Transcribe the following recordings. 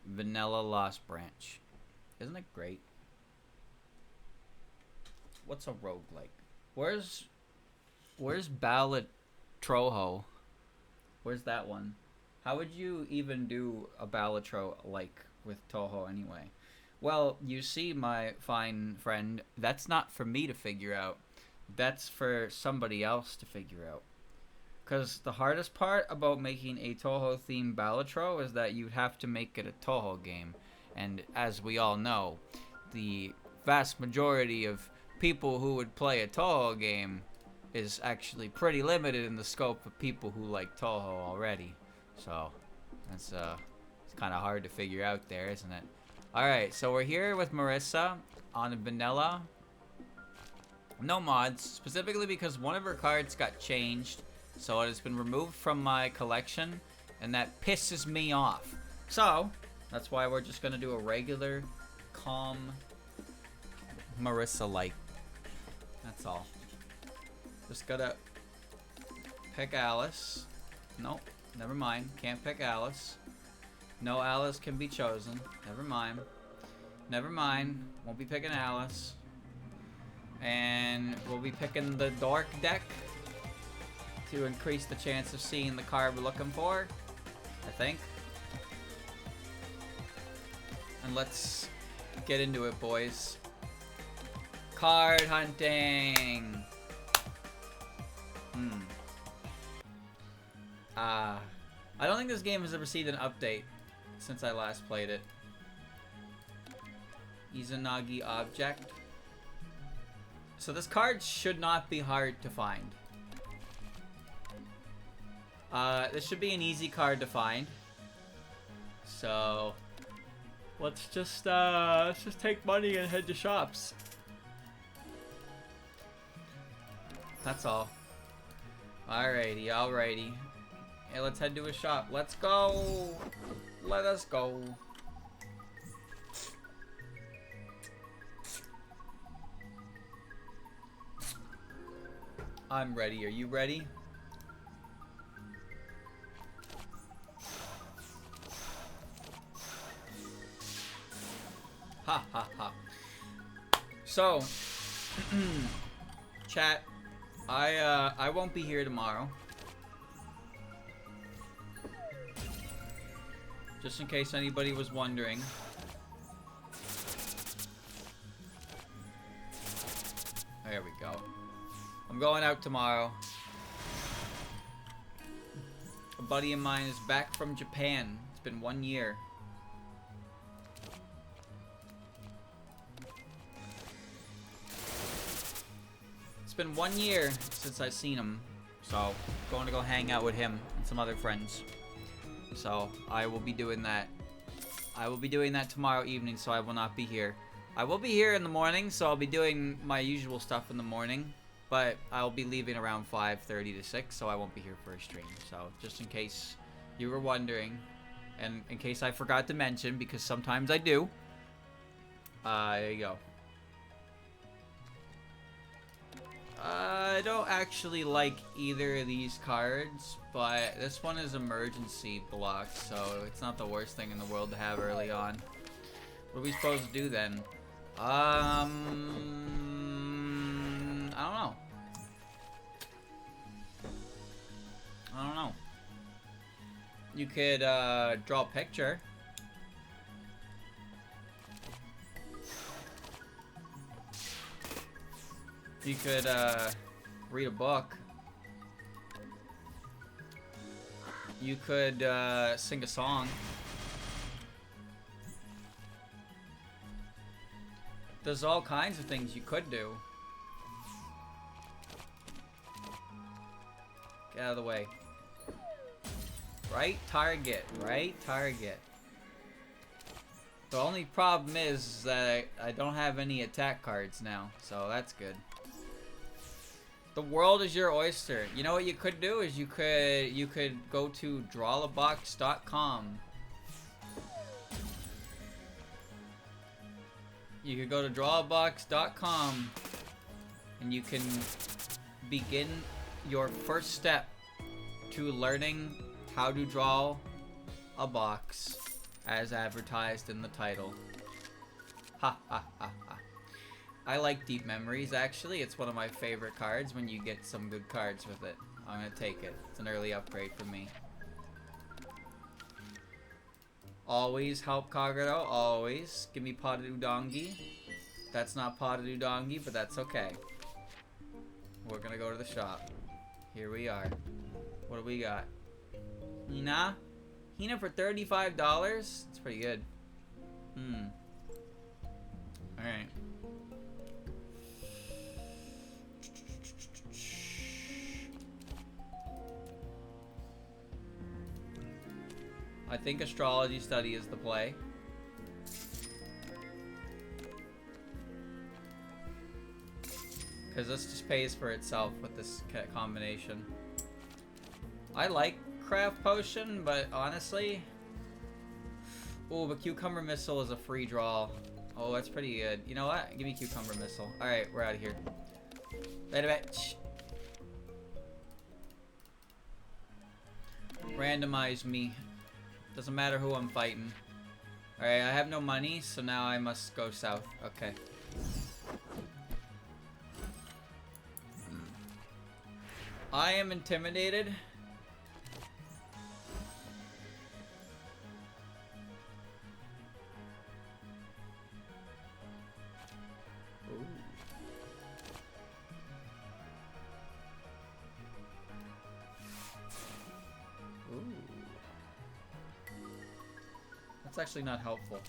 Vanilla Lost Branch. Isn't it great? What's a roguelike? Where's Ballad Troho? Where's that one? How would you even do a Balatro like with Touhou anyway? Well, you see, my fine friend, that's not for me to figure out. That's for somebody else to figure out. Because the hardest part about making a Touhou themed Balatro is that you'd have to make it a Touhou game. And as we all know, the vast majority of people who would play a Touhou game is actually pretty limited in the scope of people who like Touhou already. So that's it's kind of hard to figure out there, isn't it? All right, so we're here with Marissa on vanilla. No mods, specifically because one of her cards got changed, so it has been removed from my collection, and that pisses me off. So that's why we're just gonna do a regular, calm Marissa like. That's all. Just gotta pick Alice. Nope, never mind. Can't pick Alice. No Alice can be chosen. Never mind. Never mind. Won't be picking Alice. And we'll be picking the Dark deck to increase the chance of seeing the card we're looking for, I think. And let's get into it, boys. Card hunting. I don't think this game has ever received an update since I last played it. Izanagi Object. So this card should not be hard to find. This should be an easy card to find. So let's just take money and head to shops. That's all. Alrighty, alrighty. Hey, let's head to a shop. Let's go. Let us go. I'm ready. Are you ready? Ha ha ha. So, chat, I won't be here tomorrow. Just in case anybody was wondering. There we go. I'm going out tomorrow. A buddy of mine is back from Japan. It's been 1 year. It's been 1 year since I've seen him. So, going to go hang out with him and some other friends. So, I will be doing that. I will be doing that tomorrow evening, so I will not be here. I will be here in the morning, so I'll be doing my usual stuff in the morning. But I'll be leaving around 5:30 to 6, so I won't be here for a stream. So, just in case you were wondering, and in case I forgot to mention, because sometimes I do. There you go. I don't actually like either of these cards, but this one is emergency block, so it's not the worst thing in the world to have early on. What are we supposed to do then? I don't know. I don't know. You could draw a picture. You could read a book. You could sing a song. There's all kinds of things you could do. Get out of the way. Right target, right target. The only problem is that I don't have any attack cards now, so that's good. The world is your oyster. You know what you could do is you could go to drawlabox.com. You could go to drawlabox.com and you can begin your first step to learning how to draw a box as advertised in the title. Ha ha ha ha. I like Deep Memories, actually. It's one of my favorite cards when you get some good cards with it. I'm gonna take it. It's an early upgrade for me. Always help Kagero, always. Give me Potted Udongi. That's not Potted Udongi, but that's okay. We're gonna go to the shop. Here we are. What do we got? Hina? Hina for $35? That's pretty good. Alright. I think astrology study is the play. Because this just pays for itself with this combination. I like craft potion, but honestly... Oh, but cucumber missile is a free draw. Oh, that's pretty good. You know what? Give me cucumber missile. Alright, we're out of here. Wait a minute. Randomize me. Doesn't matter who I'm fighting. Alright, I have no money, so now I must go south. Okay. I am intimidated. That's actually not helpful.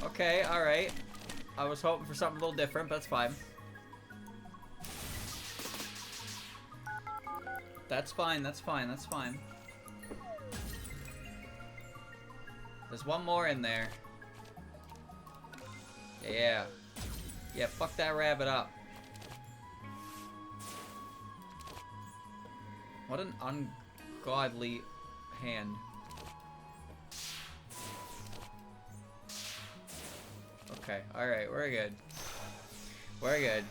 Okay, alright. I was hoping for something a little different, but that's fine. That's fine, that's fine, that's fine. There's one more in there. Yeah. Yeah, fuck that rabbit up. What an ungodly hand. Okay, alright, we're good. We're good.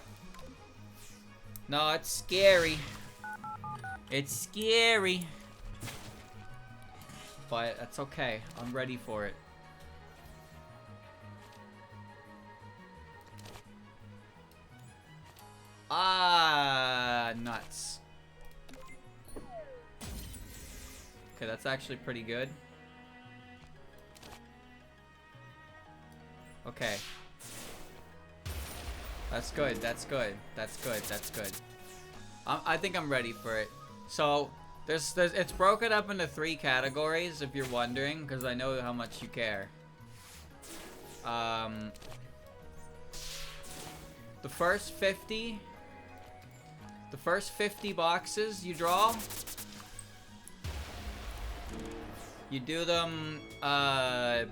No, it's scary. It's scary. But that's okay. I'm ready for it. Ah, nuts. Okay, that's actually pretty good. Okay. That's good, that's good. That's good, that's good. I think I'm ready for it. So... it's broken up into 3 categories, if you're wondering, because I know how much you care. The first 50 boxes you draw, you do them, I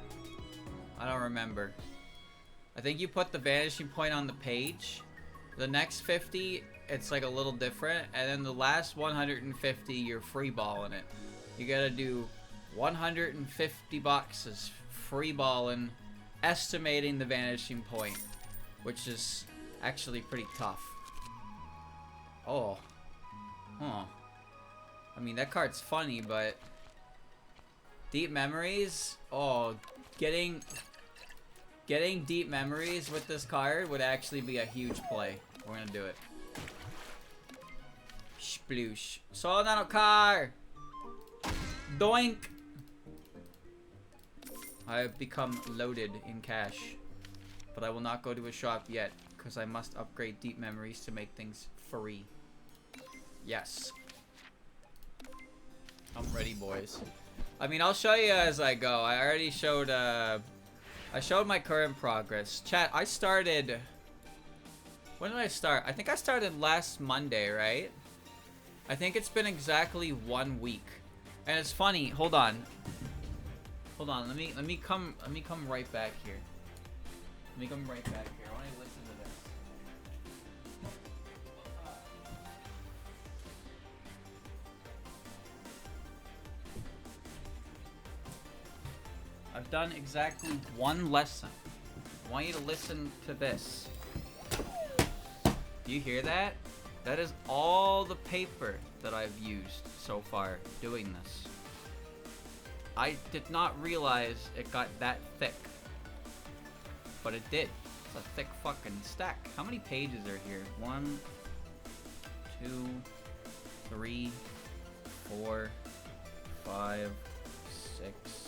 don't remember. I think you put the vanishing point on the page. The next 50, it's like a little different, and then the last 150, you're freeballing it. You gotta do 150 boxes freeballing, estimating the vanishing point, which is actually pretty tough. Oh. Huh. I mean, that card's funny, but Deep Memories? Oh, getting Deep Memories with this card would actually be a huge play. We're gonna do it. Sploosh. So nano car! Doink! I have become loaded in cash. But I will not go to a shop yet, because I must upgrade Deep Memories to make things free. Yes. I'm ready, boys. I mean, I'll show you as I go. I already showed, I showed my current progress. Chat, I started... When did I start? I think I started last Monday, right? I think it's been exactly 1 week. And it's funny, hold on. Hold on, let me come right back here. Let me come right back here. I want to listen to this. I've done exactly one lesson. I want you to listen to this. Do you hear that? That is all the paper that I've used so far doing this. I did not realize it got that thick. But it did. It's a thick fucking stack. How many pages are here? 1, 2, 3, 4, 5, 6,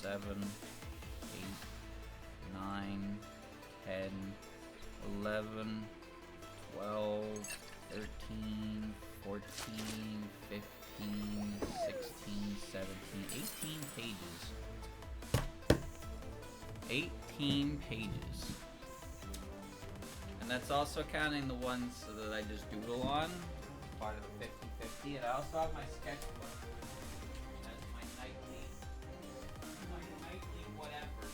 7, 8, 9, 10, 11, 12, 13, 14, 15, 16, 17, 18 pages. 18 pages. And that's also counting the ones that I just doodle on, part of the 50-50, and I also have my sketchbook. That's my nightly whatever,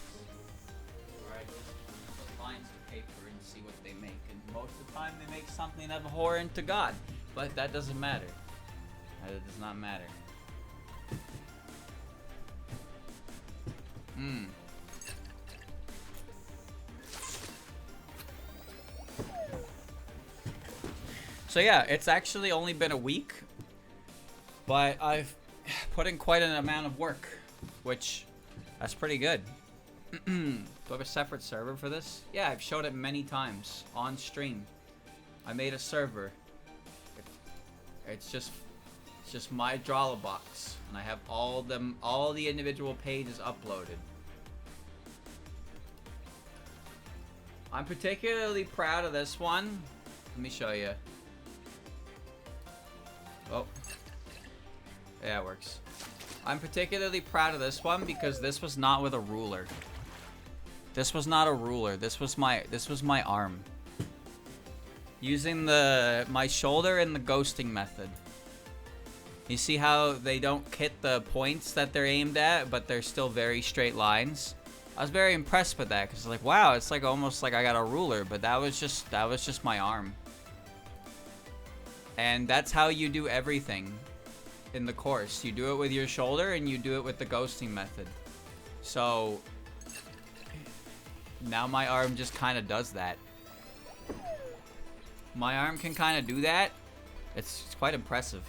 where I just put lines of paper and see what they make. And most of the time they make something abhorrent to God, but that doesn't matter. It does not matter. So yeah, it's actually only been a week, but I've put in quite an amount of work, which that's pretty good. Do I have a separate server for this? Yeah, I've showed it many times on stream. I made a server. It's just my Drawlbox, and I have all the individual pages uploaded. I'm particularly proud of this one. Let me show you. Oh. Yeah, it works. I'm particularly proud of this one because this was not with a ruler. This was not a ruler. This was my arm. Using my shoulder and the ghosting method. You see how they don't hit the points that they're aimed at, but they're still very straight lines? I was very impressed with that because like, wow, it's like almost like I got a ruler, but that was just my arm. And that's how you do everything in the course. You do it with your shoulder and you do it with the ghosting method. So now my arm just kind of does that. My arm can kind of do that. It's quite impressive.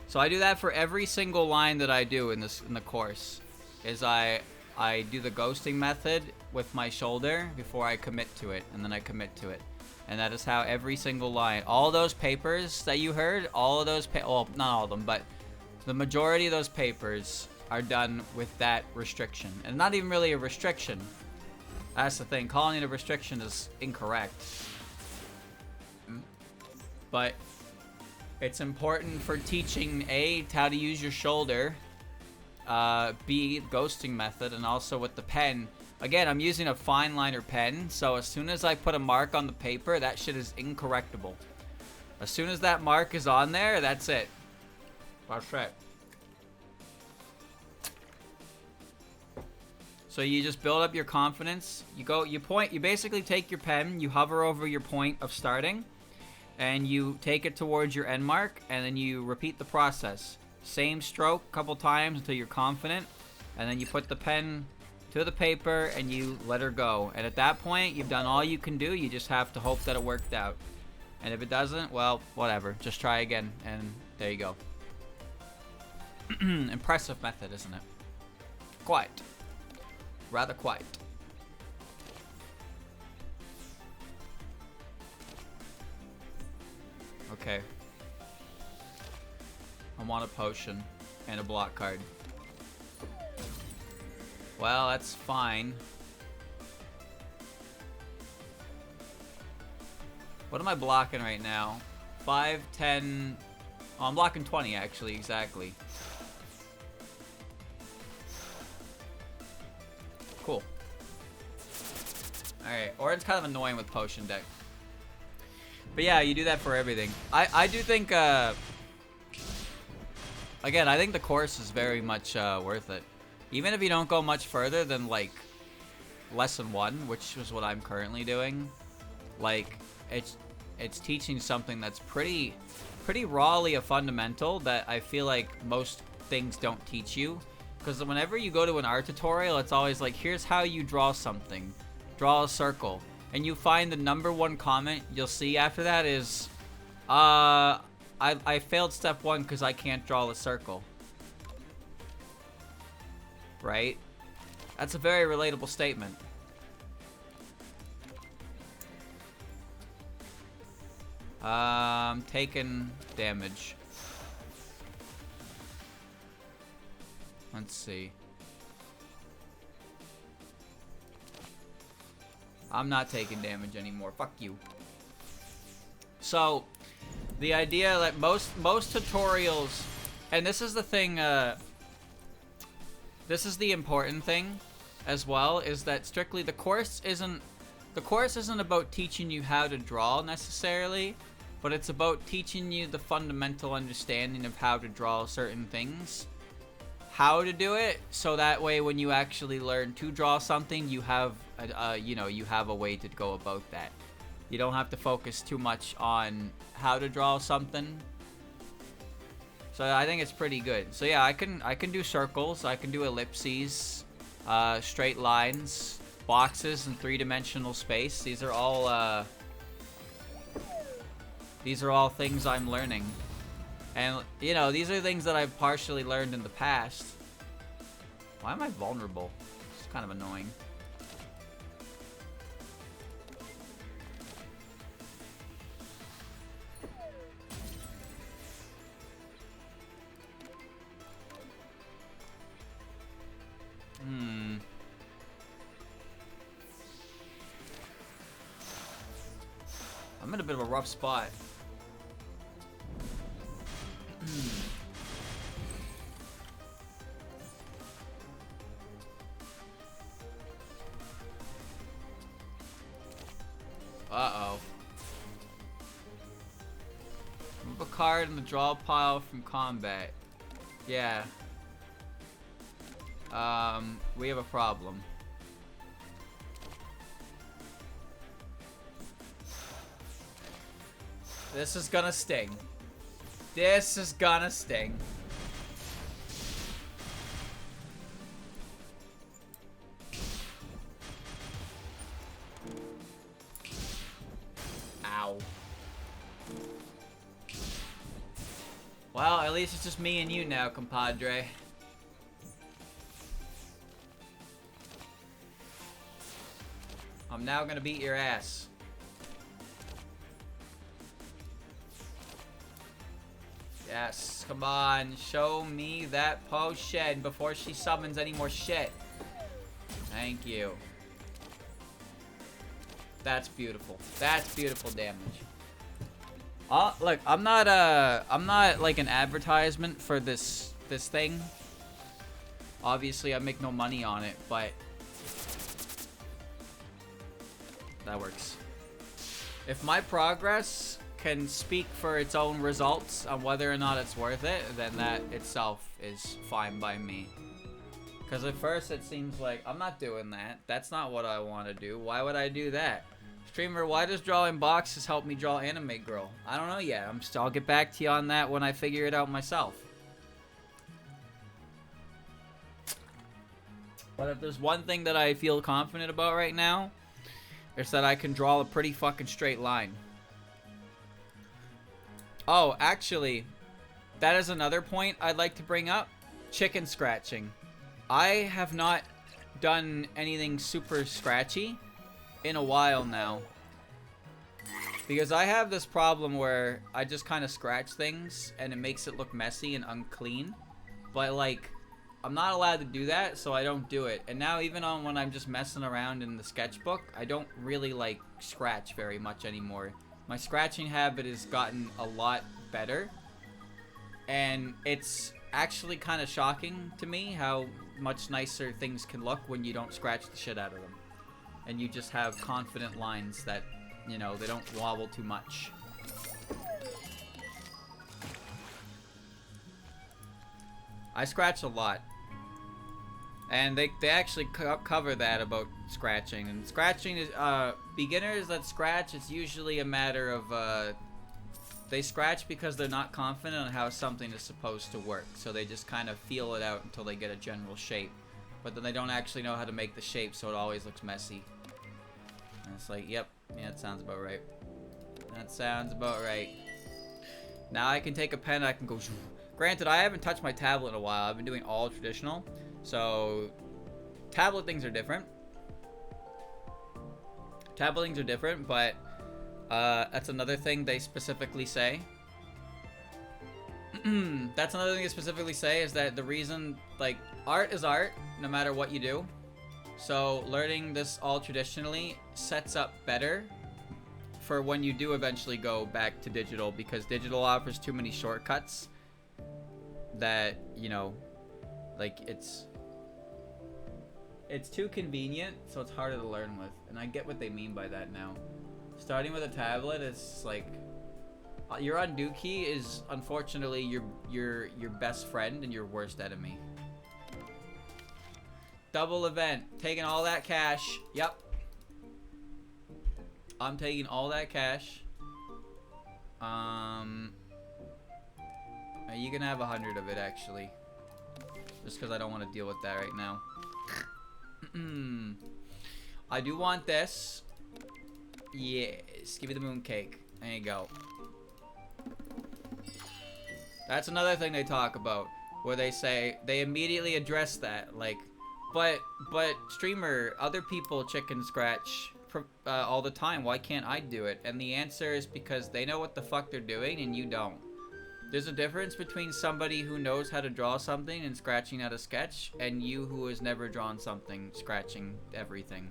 So I do that for every single line that I do in the course. Is I do the ghosting method with my shoulder before I commit to it, and then I commit to it. And that is how every single line, all those papers that you heard, all of those, well, not all of them, but the majority of those papers are done with that restriction. And not even really a restriction. That's the thing, calling it a restriction is incorrect. But it's important for teaching A, how to use your shoulder, B, ghosting method, and also with the pen. Again, I'm using a fine liner pen, so as soon as I put a mark on the paper, that shit is incorrectable. As soon as that mark is on there, that's it. That's it. So you just build up your confidence. You basically take your pen, you hover over your point of starting, and you take it towards your end mark, and then you repeat the process. Same stroke a couple times until you're confident, and then you put the pen to the paper and you let her go. And at that point, you've done all you can do. You just have to hope that it worked out. And if it doesn't, well, whatever. Just try again, and there you go. Impressive method, isn't it? Quite. Rather quite. Okay. I want a potion and a block card. Well, that's fine. What am I blocking right now? 5, 10... Oh, I'm blocking 20, actually, exactly. Cool. Alright, or it's kind of annoying with potion deck. But yeah, you do that for everything. I do think, again, I think the course is very much worth it. Even if you don't go much further than, like, lesson 1, which is what I'm currently doing, like, it's teaching something that's pretty rawly a fundamental that I feel like most things don't teach you. Because whenever you go to an art tutorial, it's always like, here's how you draw something. Draw a circle. And you find the #1 comment you'll see after that is, I failed step 1 because I can't draw a circle. Right? That's a very relatable statement. Taking damage. Let's see. I'm not taking damage anymore. Fuck you. So, the idea that most tutorials, and this is the thing, this is the important thing as well, is that strictly the course isn't about teaching you how to draw necessarily, but it's about teaching you the fundamental understanding of how to draw certain things, how to do it, so that way when you actually learn to draw something, you have you have a way to go about that. You don't have to focus too much on how to draw something. So I think it's pretty good. So yeah, I can do circles, I can do ellipses, straight lines, boxes, and 3-dimensional space. These are all things I'm learning. And, you know, these are things that I've partially learned in the past. Why am I vulnerable? It's kind of annoying. I'm in a bit of a rough spot. Uh-oh. Move a card in the draw pile from combat. Yeah. We have a problem. This is gonna sting. This is gonna sting. Ow. Well, at least it's just me and you now, compadre. I'm now gonna beat your ass. Yes, come on, show me that potion before she summons any more shit. Thank you. That's beautiful. That's beautiful damage. Look, I'm not like an advertisement for this thing. Obviously, I make no money on it, but that works. If my progress can speak for its own results on whether or not it's worth it, then that itself is fine by me. Because at first it seems like, I'm not doing that. That's not what I want to do. Why would I do that? Streamer, why does drawing boxes help me draw Anime Girl? I don't know yet. I'll get back to you on that when I figure it out myself. But if there's one thing that I feel confident about right now, it's that I can draw a pretty fucking straight line. Oh, actually, that is another point I'd like to bring up. Chicken scratching. I have not done anything super scratchy in a while now. Because I have this problem where I just kind of scratch things and it makes it look messy and unclean. But like, I'm not allowed to do that, so I don't do it. And now even on when I'm just messing around in the sketchbook, I don't really like scratch very much anymore. My scratching habit has gotten a lot better. And it's actually kind of shocking to me how much nicer things can look when you don't scratch the shit out of them. And you just have confident lines that, you know, they don't wobble too much. I scratch a lot. And they actually cover that about scratching. And scratching is, beginners that scratch, it's usually a matter of, They scratch because they're not confident on how something is supposed to work. So they just kind of feel it out until they get a general shape. But then they don't actually know how to make the shape, so it always looks messy. And it's like, yep, yeah, that sounds about right. That sounds about right. Now I can take a pen, I can go... Granted, I haven't touched my tablet in a while. I've been doing all traditional. So, tablet things are different. Tablet things are different, but that's another thing they specifically say. That's another thing they specifically say is that the reason, like, art is art, no matter what you do. So, learning this all traditionally sets up better for when you do eventually go back to digital, because digital offers too many shortcuts that, you know, like, it's too convenient, so it's harder to learn with. And I get what they mean by that now. Starting with a tablet is like, your undo key is unfortunately your best friend and your worst enemy. Double event, taking all that cash. Yep, I'm taking all that cash. You can have 100 of it, actually. Just because I don't want to deal with that right now. I do want this. Yes, give me the mooncake. There you go. That's another thing they talk about, where they say, they immediately address that. Like, but streamer, other people chicken scratch all the time. Why can't I do it? And the answer is because they know what the fuck they're doing and you don't. There's a difference between somebody who knows how to draw something and scratching out a sketch, and you who has never drawn something scratching everything.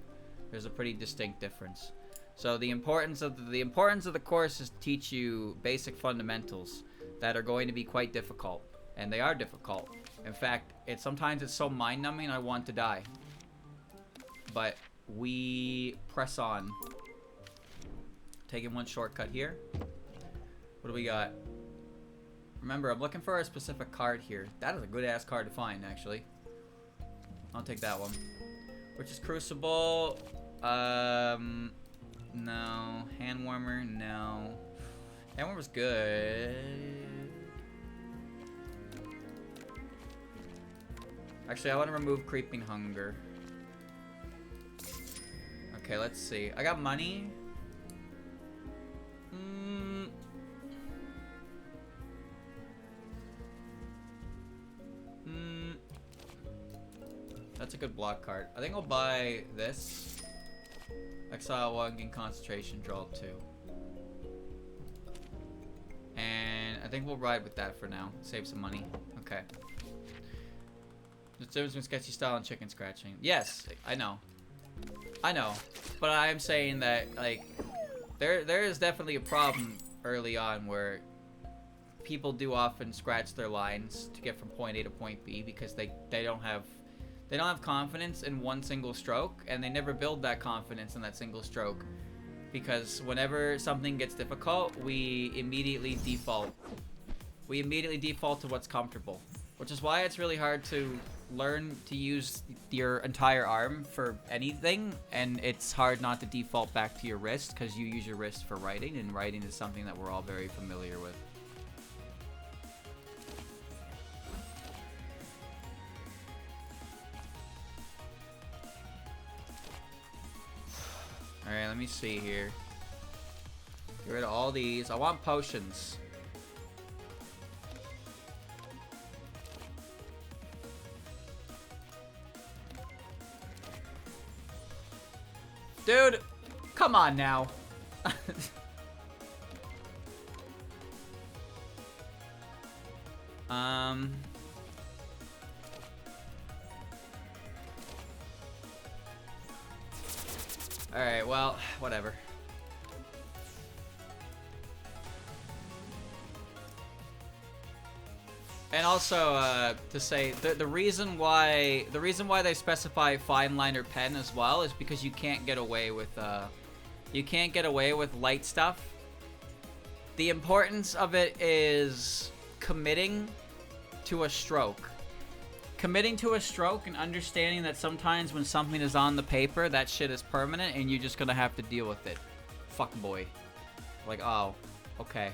There's a pretty distinct difference. So the importance of the course is to teach you basic fundamentals that are going to be quite difficult, and they are difficult. In fact, sometimes it's so mind-numbing I want to die. But we press on. Taking one shortcut here. What do we got? Remember, I'm looking for a specific card here. That is a good-ass card to find, actually. I'll take that one. Which is Crucible. No. Hand Warmer, no. Hand Warmer's good. Actually, I want to remove Creeping Hunger. Okay, let's see. I got money. That's a good block card. I think I'll buy this. Exile 1, gain concentration, draw 2. And I think we'll ride with that for now. Save some money. Okay. The difference between sketchy style and chicken scratching. Yes, I know. I know. But I'm saying that, like, there is definitely a problem early on where people do often scratch their lines to get from point A to point B because they don't have confidence in one single stroke, and they never build that confidence in that single stroke, because whenever something gets difficult, we immediately default to what's comfortable, which is why it's really hard to learn to use your entire arm for anything, and it's hard not to default back to your wrist, because you use your wrist for writing, and writing is something that we're all very familiar with. Alright, let me see here. Get rid of all these. I want potions. Dude, come on now. Alright, well, whatever. And also, to say, the reason why they specify fine liner pen as well is because you can't get away with light stuff. The importance of it is committing to a stroke. Committing to a stroke and understanding that sometimes when something is on the paper, that shit is permanent and you're just gonna have to deal with it. Fuck boy. Like, oh, okay.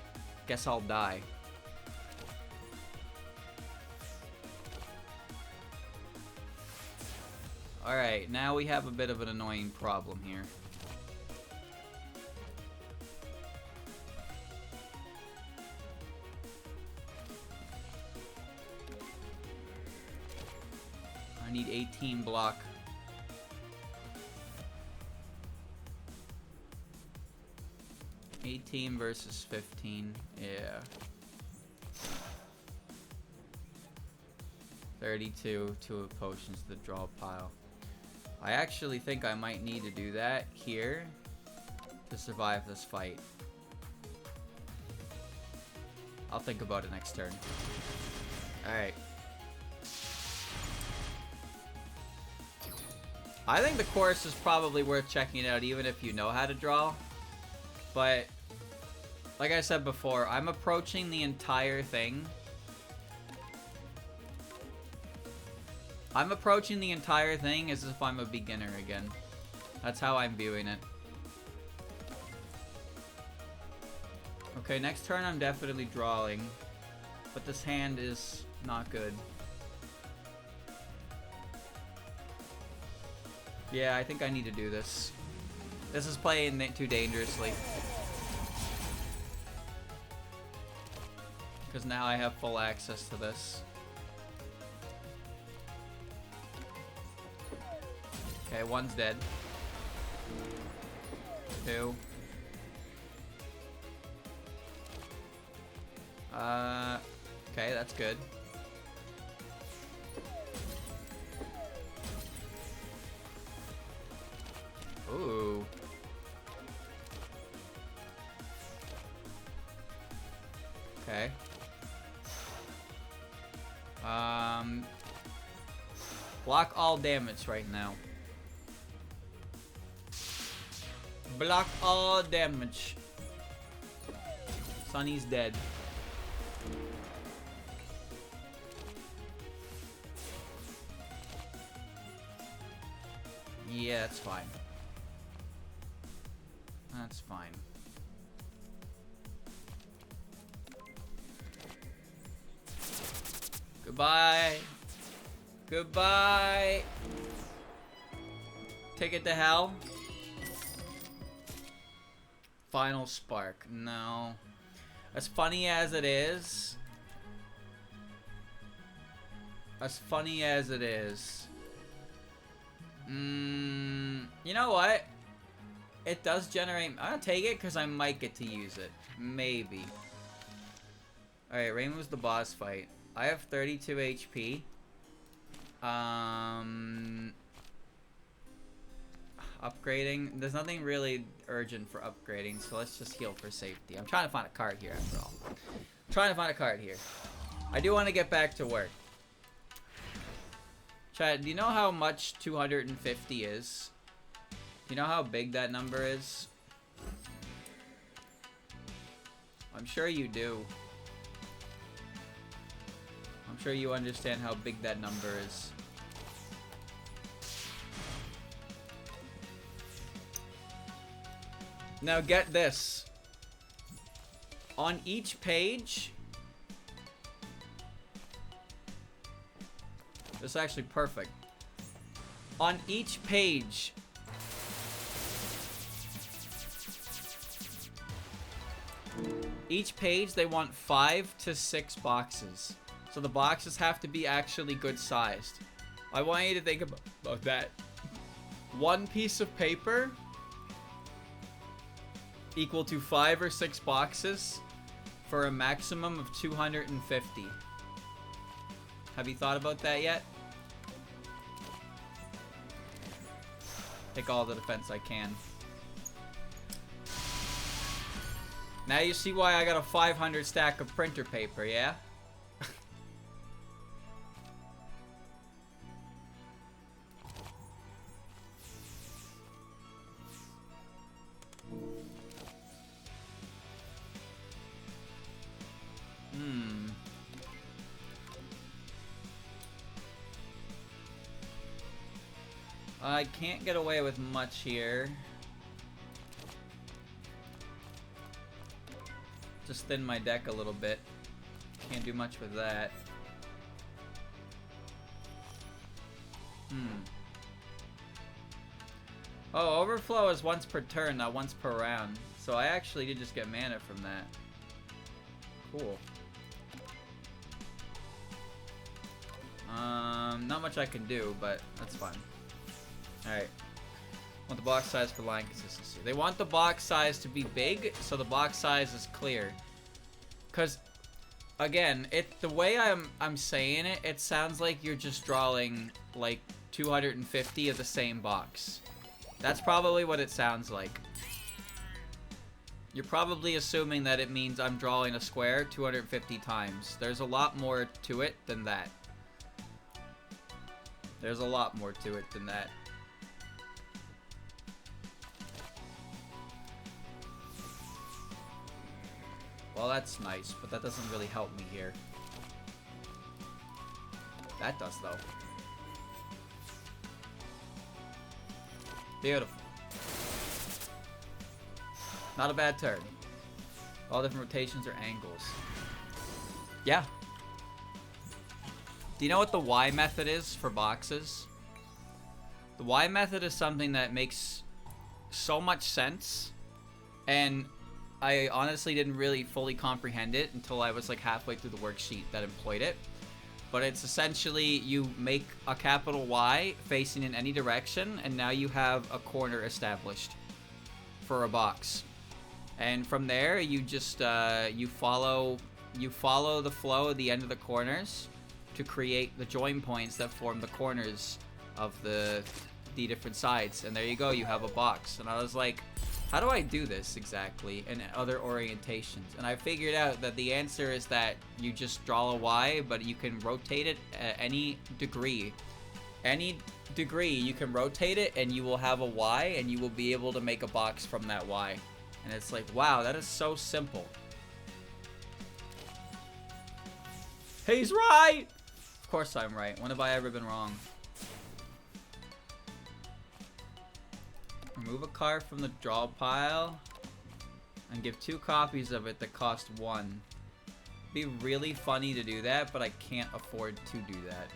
Guess I'll die. Alright, now we have a bit of an annoying problem here. I need 18 block. $18 versus 15. Yeah. 32 Touhou potions to the draw pile. I actually think I might need to do that here to survive this fight. I'll think about it next turn. Alright. I think the course is probably worth checking out even if you know how to draw. But, like I said before, I'm approaching the entire thing. I'm approaching the entire thing as if I'm a beginner again. That's how I'm viewing it. Okay, next turn I'm definitely drawing. But this hand is not good. Yeah, I think I need to do this. This is playing too dangerously. Because now I have full access to this. Okay, one's dead. 2. Okay, that's good. Ooh. Okay. Block all damage right now. Block all damage. Sunny's dead. Yeah, that's fine. That's fine. Goodbye. Goodbye. Take it to hell. Final spark. No. As funny as it is. As funny as it is. You know what? It does generate. I'm gonna take it because I might get to use it. Maybe. Alright, Rainbow's the boss fight. I have 32 HP. Upgrading. There's nothing really urgent for upgrading, so let's just heal for safety. I'm trying to find a card here after all. I'm trying to find a card here. I do want to get back to work. Chad, do you know how much 250 is? Do you know how big that number is? I'm sure you do. I'm sure you understand how big that number is. Now get this. On each page... This is actually perfect. On each page... Each page, they want 5 to 6 boxes. So the boxes have to be actually good sized. I want you to think about that. One piece of paper equal to 5 or 6 boxes for a maximum of 250. Have you thought about that yet? Take all the defense I can. Now you see why I got a 500 stack of printer paper, yeah? I can't get away with much here. Just thin my deck a little bit. Can't do much with that. Oh, overflow is once per turn, not once per round. So I actually did just get mana from that. Cool. Not much I can do, but that's fine. Alright. Want the box size for line consistency. They want the box size to be big, so the box size is clear. Cause again, the way I'm saying it, it sounds like you're just drawing like 250 of the same box. That's probably what it sounds like. You're probably assuming that it means I'm drawing a square 250 times. There's a lot more to it than that. There's a lot more to it than that. Well, that's nice, but that doesn't really help me here. That does, though. Beautiful. Not a bad turn. All different rotations or angles. Yeah. Do you know what the Y method is for boxes? The Y method is something that makes so much sense, and I honestly didn't really fully comprehend it until I was like halfway through the worksheet that employed it. But it's essentially you make a capital Y facing in any direction, and now you have a corner established for a box. And from there, you just you follow the flow of the end of the corners to create the join points that form the corners of the different sides. And there you go, you have a box. And I was like, how do I do this exactly in other orientations? And I figured out that the answer is that you just draw a Y, but you can rotate it at any degree. Any degree, you can rotate it and you will have a Y, and you will be able to make a box from that Y. And it's like, wow, that is so simple. He's right! Of course I'm right. When have I ever been wrong? Remove a card from the draw pile and give 2 copies of it that cost 1. It'd be really funny to do that, but I can't afford to do that.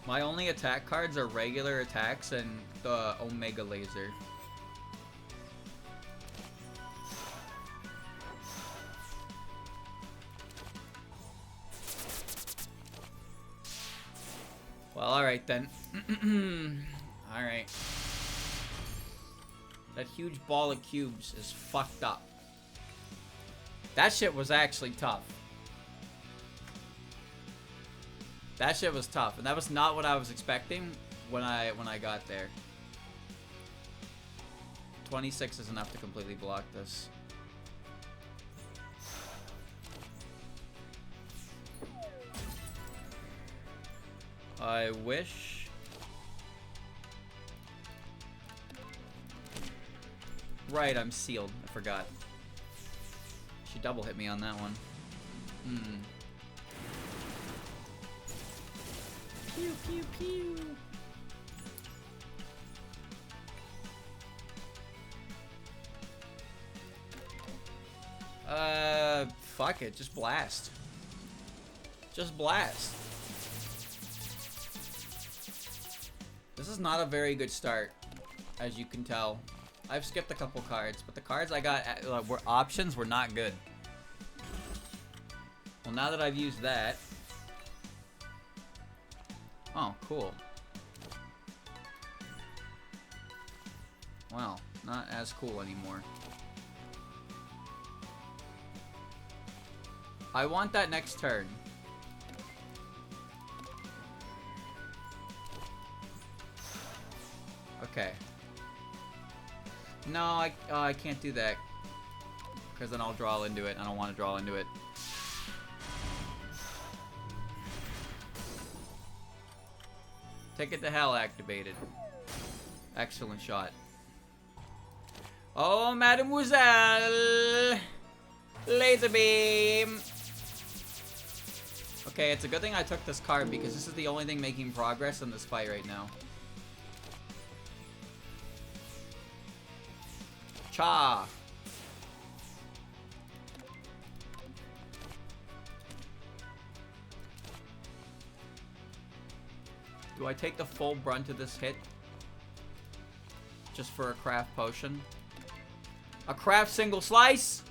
My only attack cards are regular attacks and the Omega Laser. Well, alright then. Alright. That huge ball of cubes is fucked up. That shit was actually tough. That shit was tough, and that was not what I was expecting when I got there. 26 is enough to completely block this. I wish. Right, I'm sealed. I forgot. She double hit me on that one. Pew, pew, pew. Fuck it. Just blast. Just blast. This is not a very good start, as you can tell. I've skipped a couple cards, but the cards I got were options were not good. Well, now that I've used that. Oh, cool. Wow, not as cool anymore. I want that next turn. Okay. No, I can't do that. Because then I'll draw into it. I don't want to draw into it. Ticket to Hell activated. Excellent shot. Oh, mademoiselle! Laser beam! Okay, it's a good thing I took this card because this is the only thing making progress in this fight right now. Cha! Do I take the full brunt of this hit? Just for a craft potion? A craft single slice?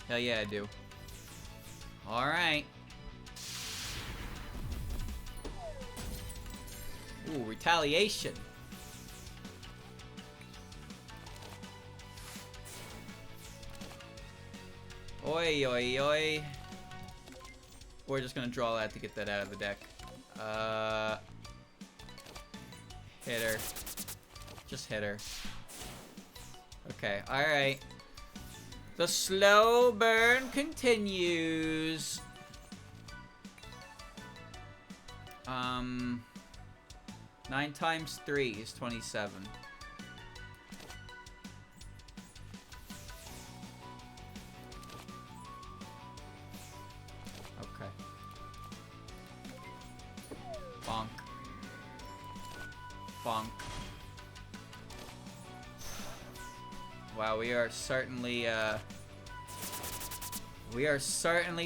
Hell yeah, I do. Alright. Ooh, retaliation. Oi, oi, oi. We're just gonna draw that to get that out of the deck. Hit her. Just hit her. Okay, alright. The slow burn continues. 9 times 3 is 27. Okay. Bonk. Bonk. Wow, we are certainly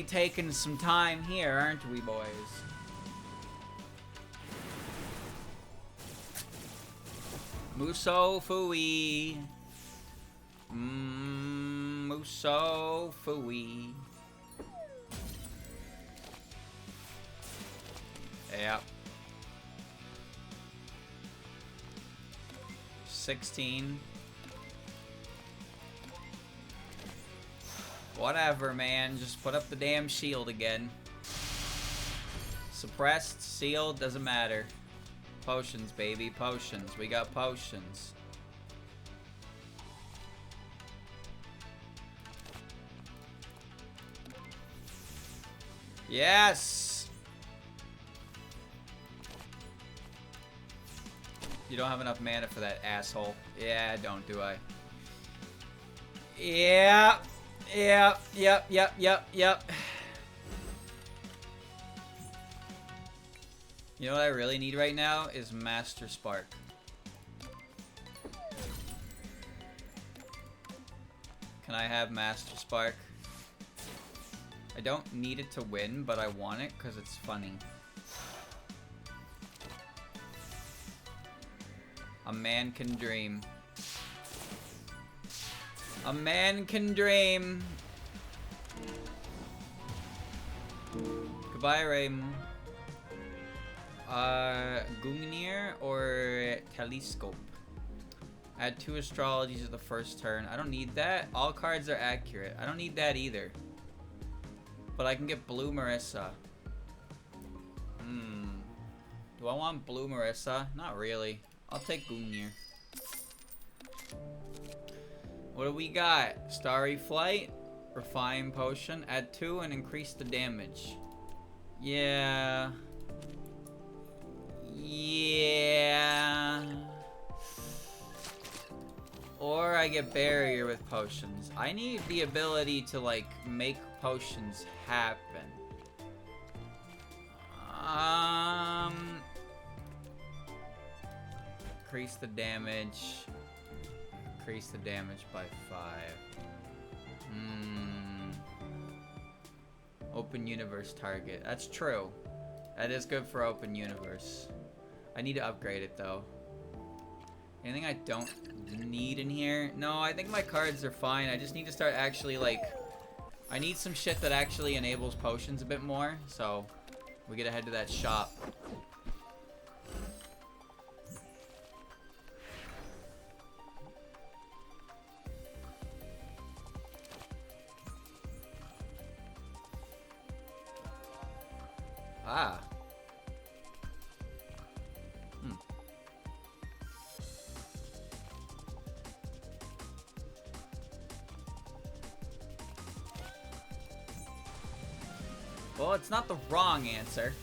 taking some time here, aren't we, boys? Muso Fui. Muso Fui. Yep. 16. Whatever, man. Just put up the damn shield again. Suppressed, sealed, doesn't matter. Potions, baby. Potions. We got potions. Yes! You don't have enough mana for that, asshole. Yeah, I don't, do I? Yeah. Yep. You know what I really need right now is Master Spark. Can I have Master Spark? I don't need it to win, but I want it because it's funny. A man can dream. A man can dream. Goodbye, Raymond. Gungnir or Telescope? Add 2 astrologies at the first turn. I don't need that. All cards are accurate. I don't need that either. But I can get Blue Marissa. Do I want Blue Marissa? Not really. I'll take Gungnir. What do we got? Starry Flight, Refine Potion, add 2 and increase the damage. Yeah. Or I get Barrier with potions. I need the ability to, like, make potions happen. Increase the damage. Increase the damage by 5. Open universe target. That's true. That is good for open universe. I need to upgrade it though. Anything I don't need in here? No, I think my cards are fine. I just need to start actually, like, I need some shit that actually enables potions a bit more. So we get ahead to that shop. Ah. Well, it's not the wrong answer.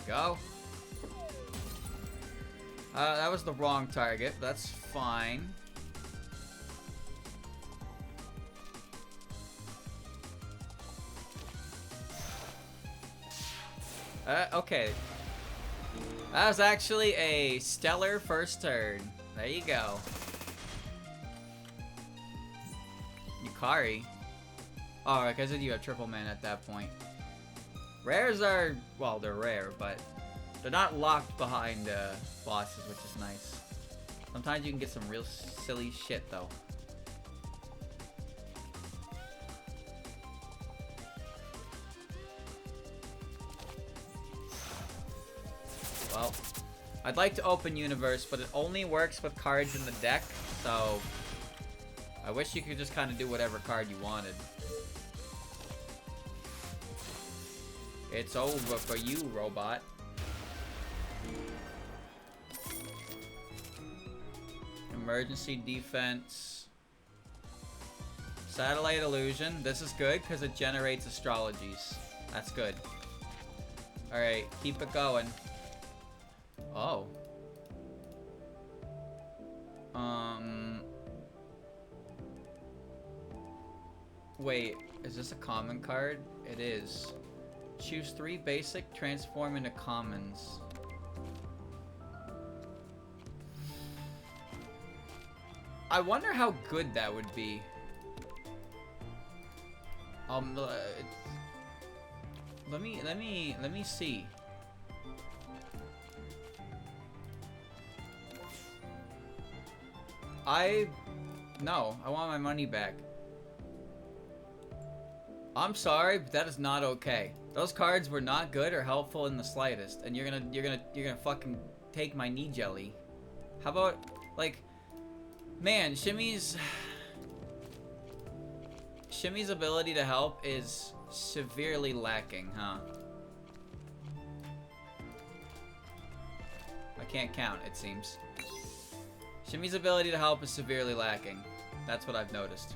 go. That was the wrong target. That's fine. Okay. That was actually a stellar first turn. There you go. Yukari. Oh, I guess you have triple man at that point. Rares are, well, they're rare, but they're not locked behind bosses, which is nice. Sometimes you can get some real silly shit, though. Well, I'd like to open Universe, but it only works with cards in the deck, so I wish you could just kind of do whatever card you wanted. It's over for you, robot. Emergency defense. Satellite illusion. This is good because it generates astrologies. That's good. Alright, keep it going. Oh. Wait, is this a common card? It is. Choose 3 basic, transform into commons. I wonder how good that would be. Let me see. No, I want my money back. I'm sorry, but that is not okay. Those cards were not good or helpful in the slightest, and you're gonna fucking take my knee jelly. How about, like, man, Shimmy's ability to help is severely lacking, huh? I can't count, it seems. Shimmy's ability to help is severely lacking. That's what I've noticed.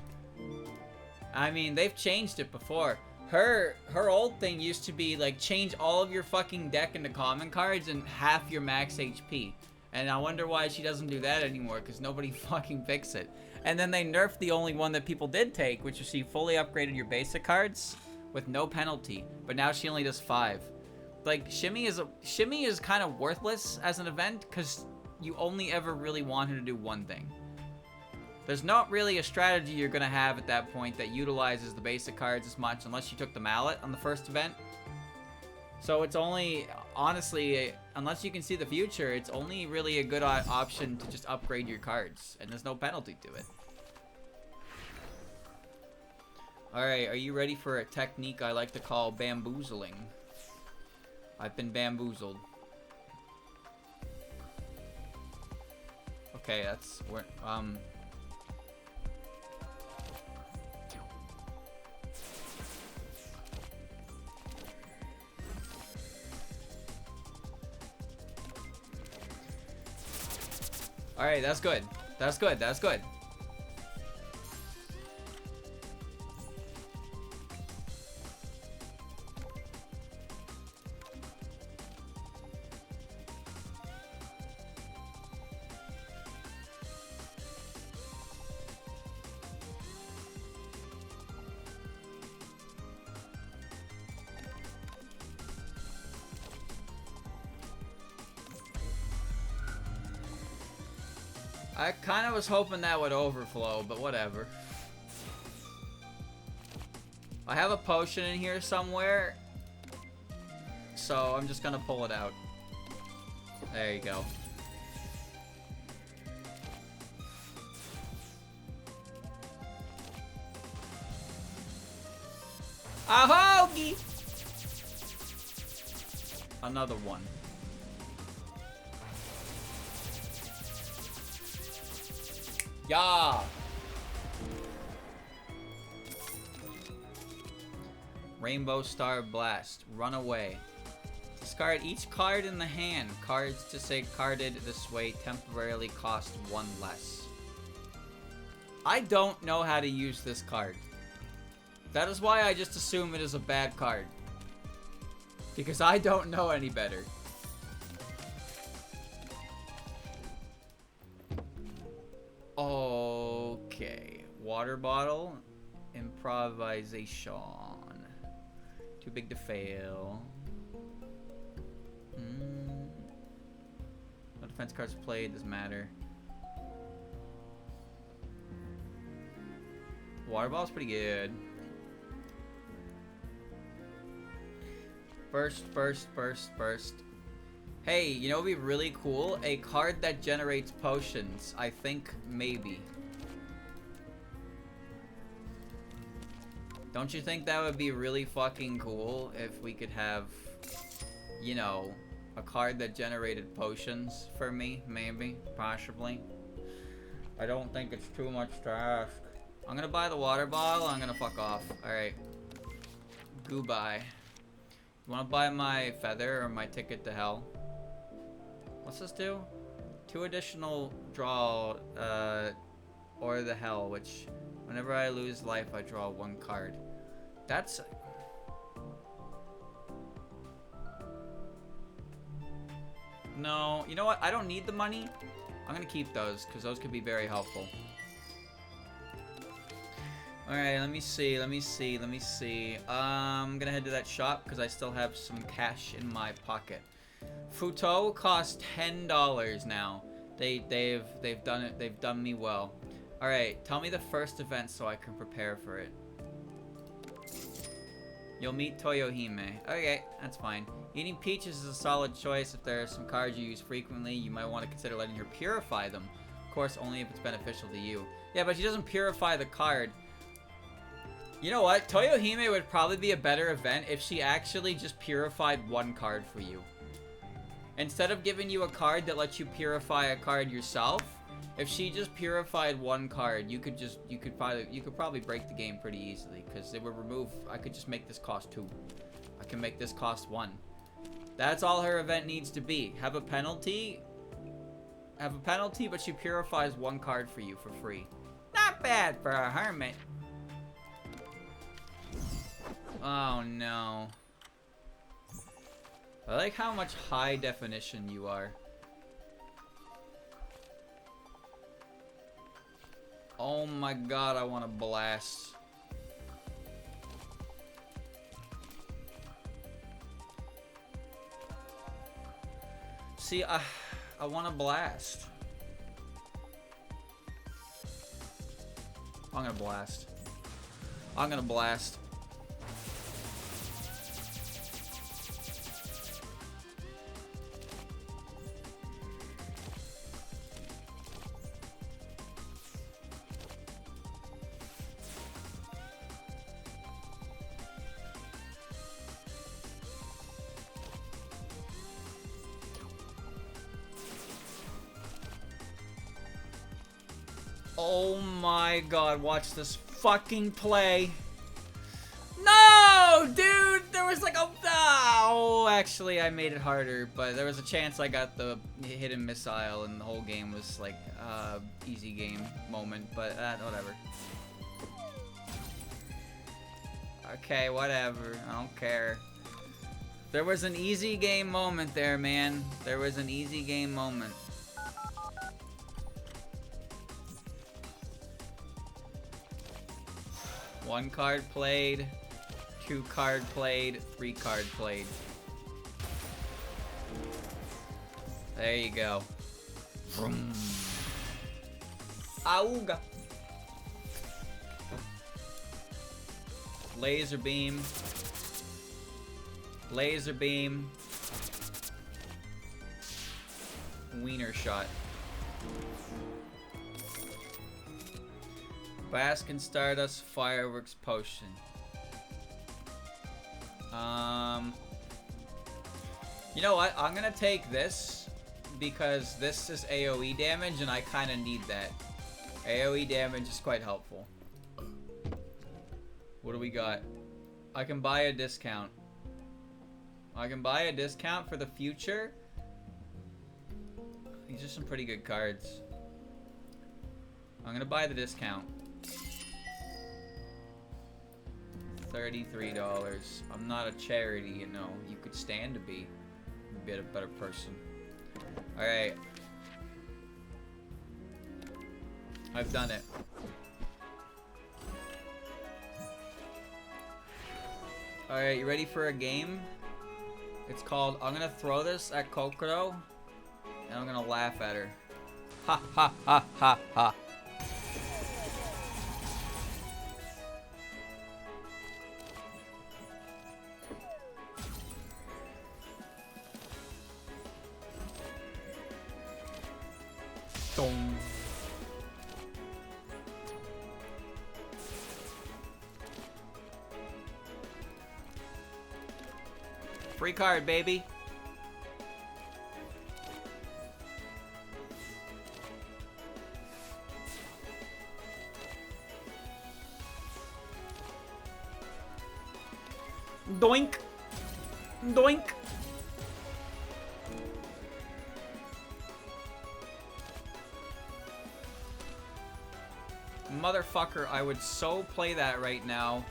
I mean, they've changed it before. Her old thing used to be, like, change all of your fucking deck into common cards and half your max HP. And I wonder why she doesn't do that anymore, because nobody fucking picks it. And then they nerfed the only one that people did take, which is she fully upgraded your basic cards with no penalty. But now she only does 5. Like, Shimmy is kind of worthless as an event, because you only ever really want her to do one thing. There's not really a strategy you're going to have at that point that utilizes the basic cards as much, unless you took the mallet on the first event. So it's only, honestly, unless you can see the future, it's only really a good option to just upgrade your cards, and there's no penalty to it. Alright, are you ready for a technique I like to call bamboozling? I've been bamboozled. Okay, that's where, Alright, that's good. That's good, that's good. I kind of was hoping that would overflow, but whatever. I have a potion in here somewhere, so I'm just gonna pull it out. There you go. A hoagie! Another one. Yeah. Rainbow Star Blast. Run away. Discard each card in the hand. Cards discarded this way temporarily cost 1 less. I don't know how to use this card. That is why I just assume it is a bad card. Because I don't know any better. Okay. Water bottle. Improvisation. Too big to fail. No defense cards played. Doesn't matter. Water bottle's pretty good. Burst. Hey, you know what would be really cool? A card that generates potions. I think maybe. Don't you think that would be really fucking cool if we could have, you know, a card that generated potions for me? Maybe. Possibly. I don't think it's too much to ask. I'm gonna buy the water bottle. I'm gonna fuck off. Alright. Goodbye. You wanna buy my feather or my ticket to hell? What's this do? 2 additional draw, or the hell, which whenever I lose life, I draw 1 card. That's... No, you know what? I don't need the money. I'm gonna keep those, because those could be very helpful. Alright, let me see. I'm gonna head to that shop, because I still have some cash in my pocket. Touhou costs $10 now. They've done it. They've done me well. All right, tell me the first event so I can prepare for it. You'll meet Toyohime. Okay, that's fine. Eating peaches is a solid choice. If there are some cards you use frequently, you might want to consider letting her purify them. Of course, only if it's beneficial to you. Yeah, but she doesn't purify the card. You know what? Toyohime would probably be a better event if she actually just purified 1 card for you. Instead of giving you a card that lets you purify a card yourself, if she just purified 1 card, you could probably break the game pretty easily, because it would remove. I could just make this cost 2. I can make this cost 1. That's all her event needs to be. Have a penalty, but she purifies 1 card for you for free. Not bad for a hermit. Oh no. I like how much high definition you are. Oh my god, I want to blast. See, I want to blast. I'm gonna blast. I'm gonna blast. Oh my god, watch this fucking play. No, dude, there was like a... Oh, actually, I made it harder, but there was a chance I got the hidden missile and the whole game was like, easy game moment, but whatever. Okay, whatever, I don't care. There was an easy game moment there, man. There was an easy game moment. One card played, 2 card played, 3 card played. There you go. Vroom. Auga. Laser beam. Laser beam. Wiener shot. Bask and Stardust Fireworks Potion. You know what? I'm gonna take this because this is AoE damage and I kinda need that. AoE damage is quite helpful. What do we got? I can buy a discount. I can buy a discount for the future. These are some pretty good cards. I'm gonna buy the discount. $33. I'm not a charity, you know. You could stand to be a better person. Alright. I've done it. Alright, you ready for a game? It's called, I'm gonna throw this at Kokoro, and I'm gonna laugh at her. Ha ha ha ha ha. Dong. Free card, baby. Doink. Doink. Motherfucker, I would so play that right now.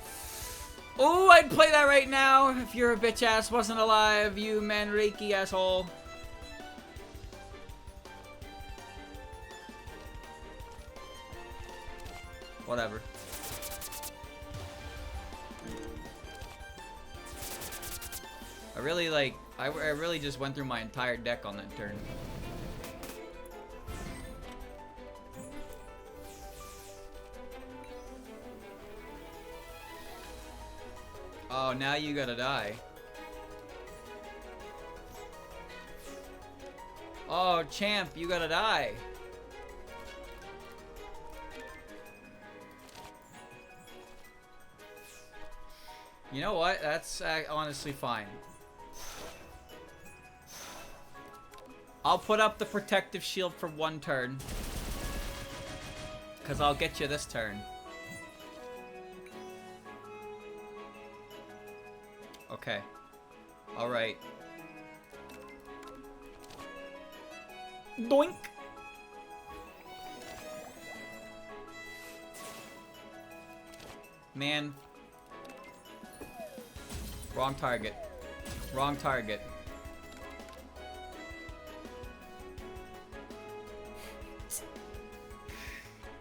Oh, I'd play that right now if your bitch ass wasn't alive, you Manreiki asshole. Whatever. I really just went through my entire deck on that turn. Oh, now you gotta die. Oh, champ, you gotta die. You know what? That's honestly fine. I'll put up the protective shield for one turn. Because I'll get you this turn. Okay. Alright. Doink! Man. Wrong target. Wrong target.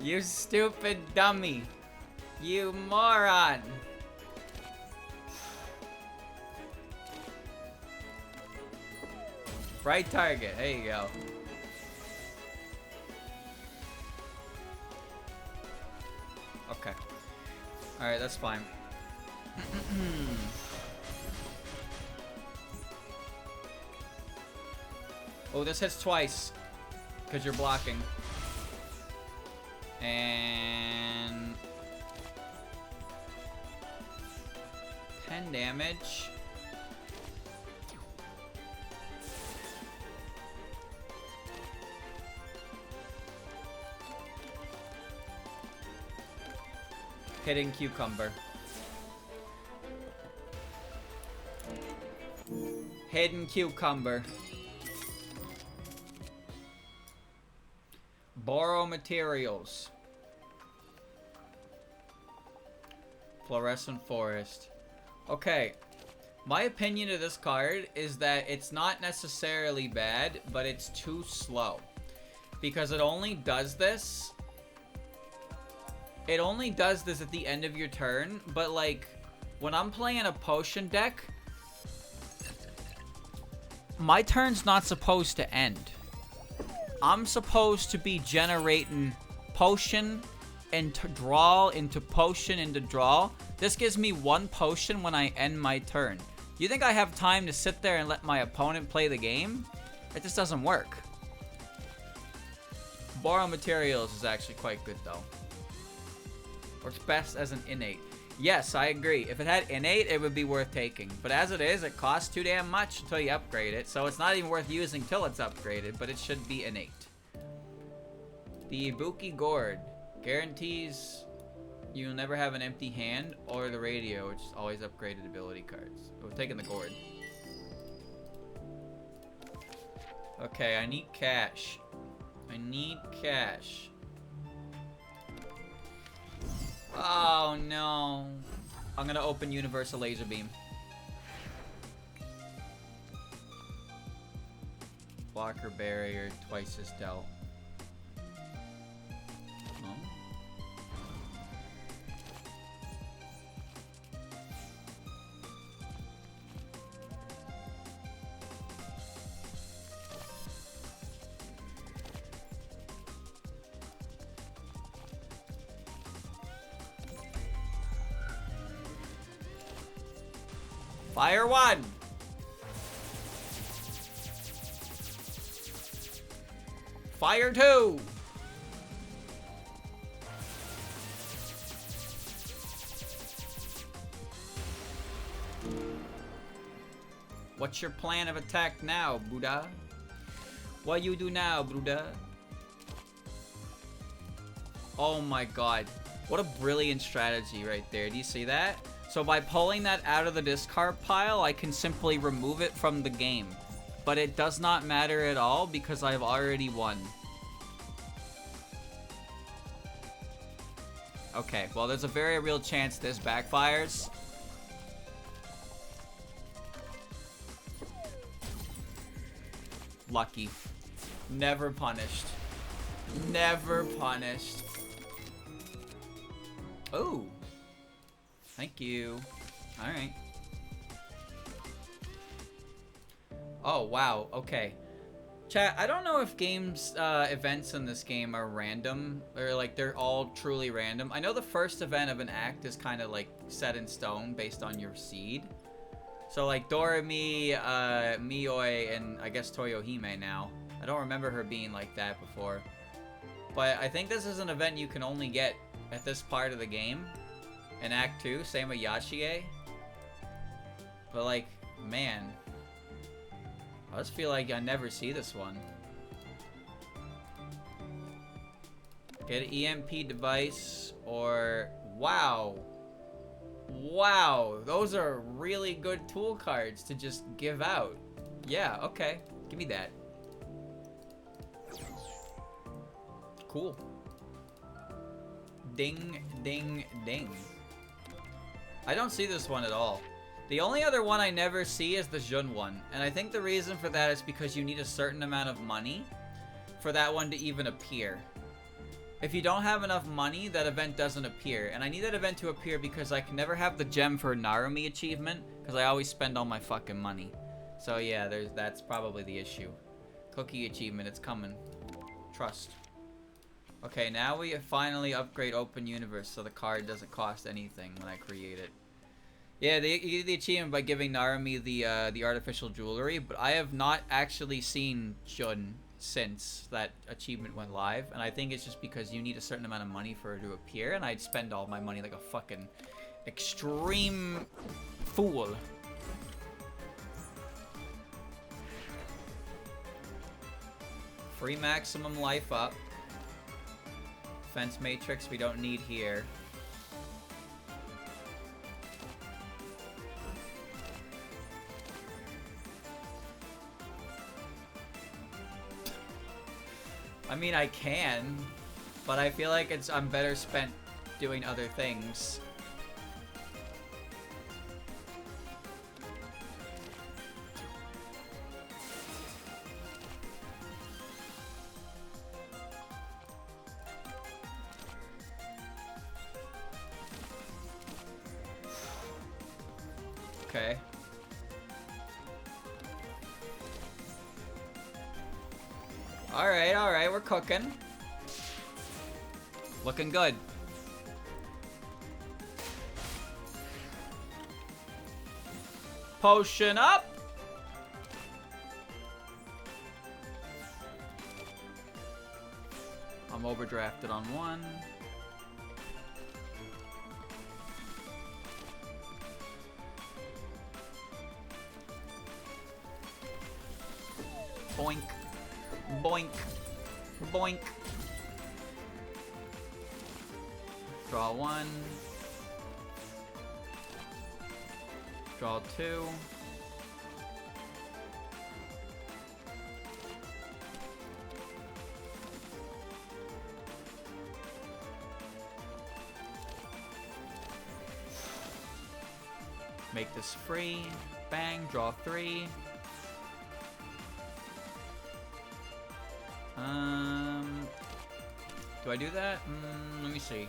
You stupid dummy. You moron. Right target. There you go. Okay. Alright, that's fine. Oh, this hits twice. Because you're blocking. And 10 damage. Hidden cucumber. Hidden cucumber. Borrow materials. Fluorescent forest. Okay. My opinion of this card is that it's not necessarily bad, but it's too slow. Because it only does this. It only does this at the end of your turn, but like, when I'm playing a potion deck, my turn's not supposed to end. I'm supposed to be generating potion into draw, into potion, into draw. This gives me one potion when I end my turn. You think I have time to sit there and let my opponent play the game? It just doesn't work. Borrow materials is actually quite good though. Works best as an innate. Yes, I agree. If it had innate, it would be worth taking. But as it is, it costs too damn much until you upgrade it. So it's not even worth using till it's upgraded, but it should be innate. The Ibuki Gourd guarantees you'll never have an empty hand, or the radio, which is always upgraded ability cards. We're taking the Gourd. Okay, I need cash. I need cash. Oh no. I'm gonna open Universal Laser Beam. Blocker barrier, twice as dealt. No. Fire 1! Fire 2! What's your plan of attack now, Buddha? What you do now, Buddha? Oh my god. What a brilliant strategy right there. Do you see that? So by pulling that out of the discard pile, I can simply remove it from the game. But it does not matter at all because I've already won. Okay, well there's a very real chance this backfires. Lucky. Never punished. Never punished. Oh. Thank you. Alright. Oh, wow. Okay. Chat, I don't know if games, events in this game are random, or like they're all truly random. I know the first event of an act is kind of like set in stone based on your seed. So like Doremi, Mioi, and I guess Toyohime now. I don't remember her being like that before. But I think this is an event you can only get at this part of the game. In Act 2, same with Yashie. But like, man. I just feel like I never see this one. Get an EMP device or... Wow. Wow. Those are really good tool cards to just give out. Yeah, okay. Give me that. Cool. Ding, ding, ding. I don't see this one at all. The only other one I never see is the Jun one. And I think the reason for that is because you need a certain amount of money for that one to even appear. If you don't have enough money, that event doesn't appear. And I need that event to appear because I can never have the gem for Narumi achievement because I always spend all my fucking money. So yeah, that's probably the issue. Cookie achievement, it's coming. Trust. Okay, now we finally upgrade Open Universe so the card doesn't cost anything when I create it. Yeah, you get the achievement by giving Narumi the artificial jewelry, but I have not actually seen Jun since that achievement went live, and I think it's just because you need a certain amount of money for her to appear, and I'd spend all my money like a fucking extreme fool. Free maximum life up. Defense matrix we don't need here. I mean, I can, but I feel like I'm better spent doing other things. Okay. Alright, we're cooking. Looking good. Potion up! I'm overdrafted on one. Boink. Boink. Boink. Draw one. Draw two. Make this free. Bang. Draw three. Do I do that? Let me see.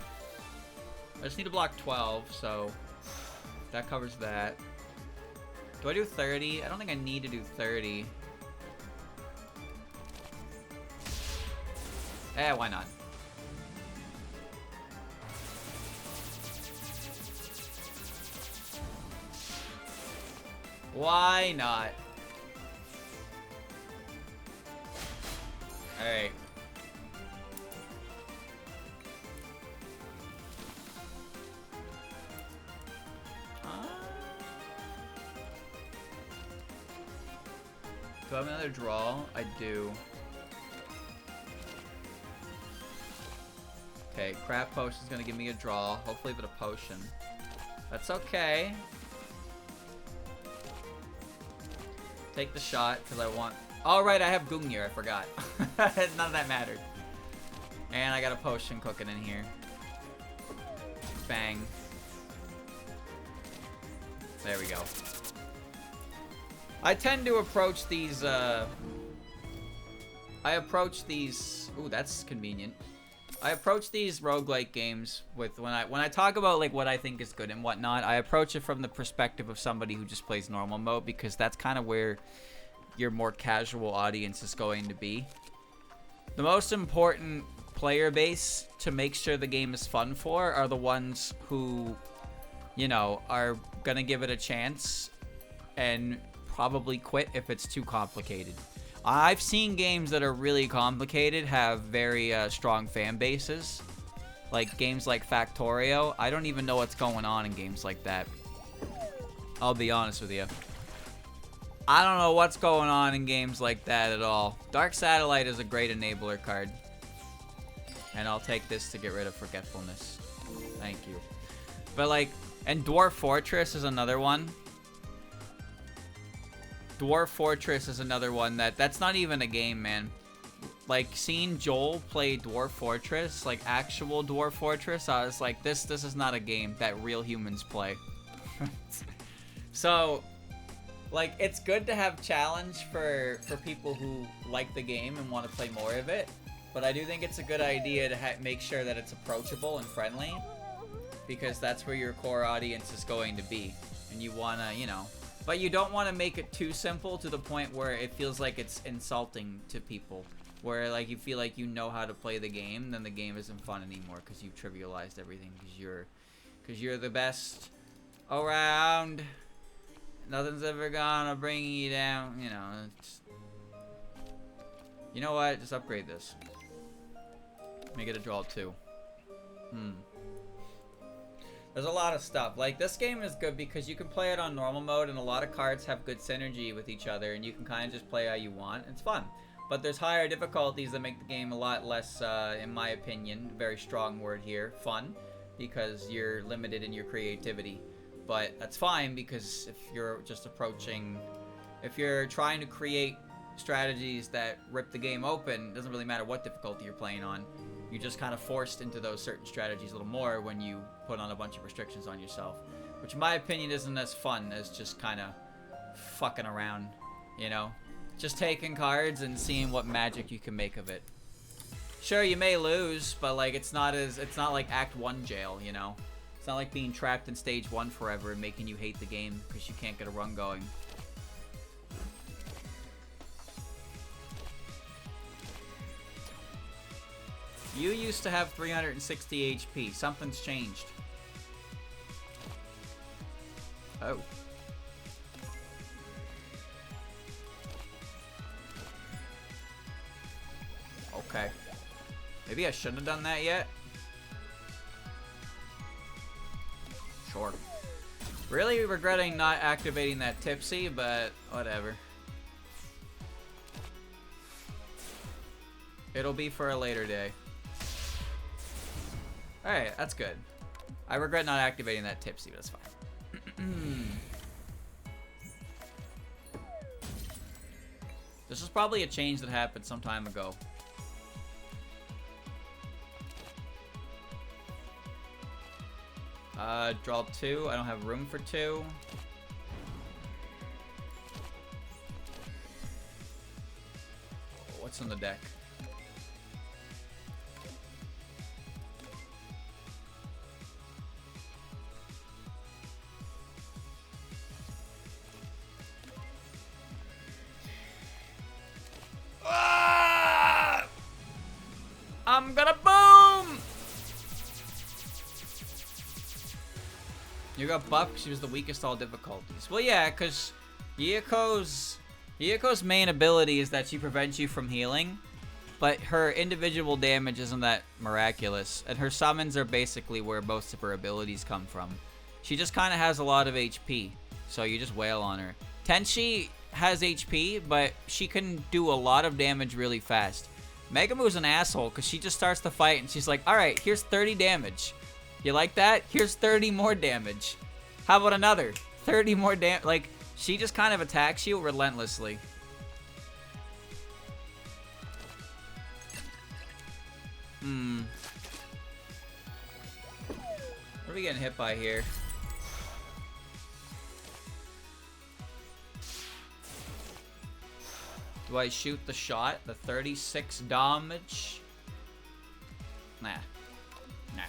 I just need to block 12, so that covers that. Do I do 30? I don't think I need to do 30. Why not? Why not? Alright. Do I have another draw? I do. Okay, crap potion's gonna give me a draw. Hopefully with a potion. That's okay. Take the shot, because I want... Oh, right, I have Gungnir, I forgot. None of that mattered. And I got a potion cooking in here. Bang. There we go. I tend to approach these, Ooh, that's convenient. I approach these roguelike games with, when I talk about, like, what I think is good and whatnot, I approach it from the perspective of somebody who just plays normal mode, because that's kind of where your more casual audience is going to be. The most important player base to make sure the game is fun for are the ones who, you know, are gonna give it a chance and probably quit if it's too complicated. I've seen games that are really complicated have very strong fan bases. Like games like Factorio. I don't even know what's going on in games like that. I'll be honest with you. I don't know what's going on in games like that at all. Dark Satellite is a great enabler card. And I'll take this to get rid of Forgetfulness. Thank you. But like, and Dwarf Fortress is another one. Dwarf Fortress is another one that's not even a game, man. Like, seeing Joel play Dwarf Fortress, like actual Dwarf Fortress, I was like, this is not a game that real humans play. So, like, it's good to have challenge for people who like the game and want to play more of it. But I do think it's a good idea to make sure that it's approachable and friendly, because that's where your core audience is going to be. And you want to, you know... But you don't want to make it too simple to the point where it feels like it's insulting to people. Where, like, you feel like you know how to play the game, then the game isn't fun anymore because you've trivialized everything. Because you're the best around. Nothing's ever gonna bring you down. You know, it's... You know what? Just upgrade this. Make it a draw 2. There's a lot of stuff. Like, this game is good because you can play it on normal mode, and a lot of cards have good synergy with each other, and you can kind of just play how you want. It's fun. But there's higher difficulties that make the game a lot less, in my opinion, very strong word here, fun, because you're limited in your creativity. But that's fine, because if you're just approaching... If you're trying to create strategies that rip the game open, it doesn't really matter what difficulty you're playing on. You're just kind of forced into those certain strategies a little more when you put on a bunch of restrictions on yourself. Which in my opinion isn't as fun as just kind of fucking around, you know? Just taking cards and seeing what magic you can make of it. Sure, you may lose, but like it's not like Act 1 jail, you know? It's not like being trapped in Stage 1 forever and making you hate the game because you can't get a run going. You used to have 360 HP. Something's changed. Oh. Okay. Maybe I shouldn't have done that yet. Sure. Really regretting not activating that Tipsy, but whatever. It'll be for a later day. Alright, that's good. I regret not activating that Tipsy, but that's fine. This was probably a change that happened some time ago. Draw 2. I don't have room for 2. What's on the deck? I'm gonna boom! You got buffed. She was the weakest all difficulties. Well, yeah, because Hyako's main ability is that she prevents you from healing, but her individual damage isn't that miraculous, and her summons are basically where most of her abilities come from. She just kind of has a lot of HP, so you just wail on her. Tenshi has HP, but she can do a lot of damage really fast. Megumi's an asshole because she just starts the fight and she's like, alright, here's 30 damage. You like that? Here's 30 more damage. How about another 30 more damage? Like, she just kind of attacks you relentlessly. What are we getting hit by here? Do I shoot the shot? The 36 damage? Nah. Nah.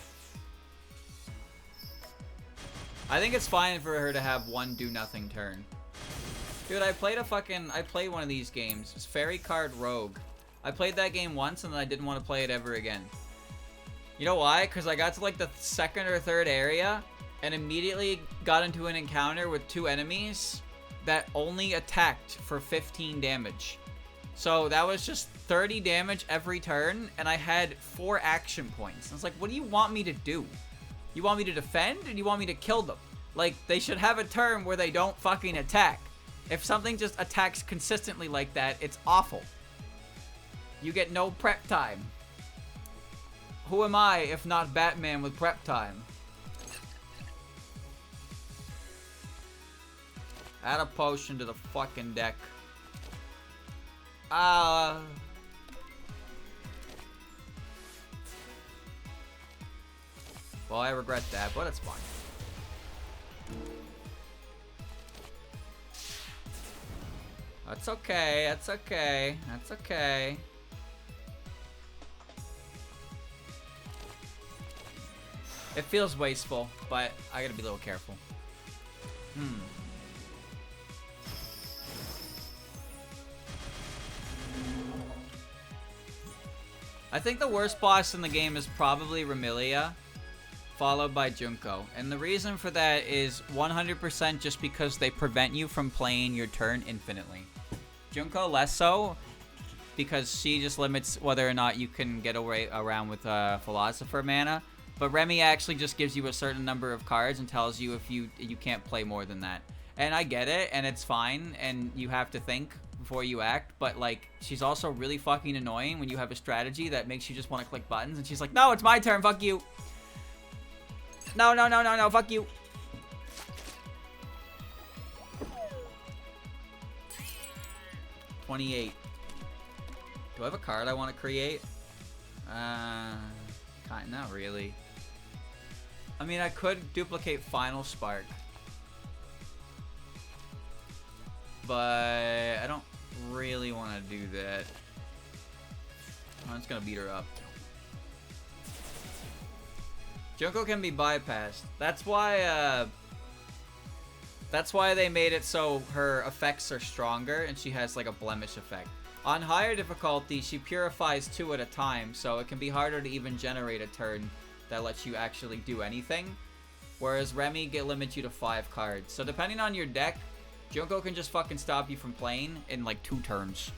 I think it's fine for her to have one do-nothing turn. Dude, I played one of these games. It's Fairy Card Rogue. I played that game once and then I didn't want to play it ever again. You know why? Because I got to like the second or third area and immediately got into an encounter with 2 enemies that only attacked for 15 damage. So that was just 30 damage every turn, and I had 4 action points. I was like, what do you want me to do? You want me to defend, or do you want me to kill them? Like, they should have a turn where they don't fucking attack. If something just attacks consistently like that, it's awful. You get no prep time. Who am I if not Batman with prep time? Add a potion to the fucking deck. Well, I regret that, but it's fine. That's okay, that's okay, that's okay. It feels wasteful, but I gotta be a little careful. I think the worst boss in the game is probably Remilia, followed by Junko. And the reason for that is 100% just because they prevent you from playing your turn infinitely. Junko less so, because she just limits whether or not you can get away around with Philosopher mana. But Remy actually just gives you a certain number of cards and tells you if you can't play more than that. And I get it, and it's fine, and you have to think before you act, but like, she's also really fucking annoying when you have a strategy that makes you just want to click buttons, and she's like, no, it's my turn, fuck you. No, no, no, no, no, fuck you. $28. Do I have a card I want to create? Not really. I mean, I could duplicate Final Spark, but I don't really want to do that. I'm just gonna beat her up. Junko can be bypassed. That's why they made it so her effects are stronger and she has like a blemish effect. On higher difficulty, she purifies 2 at a time, so it can be harder to even generate a turn that lets you actually do anything. Whereas Remy limits you to 5 cards. So depending on your deck, Junko can just fucking stop you from playing in like 2 turns.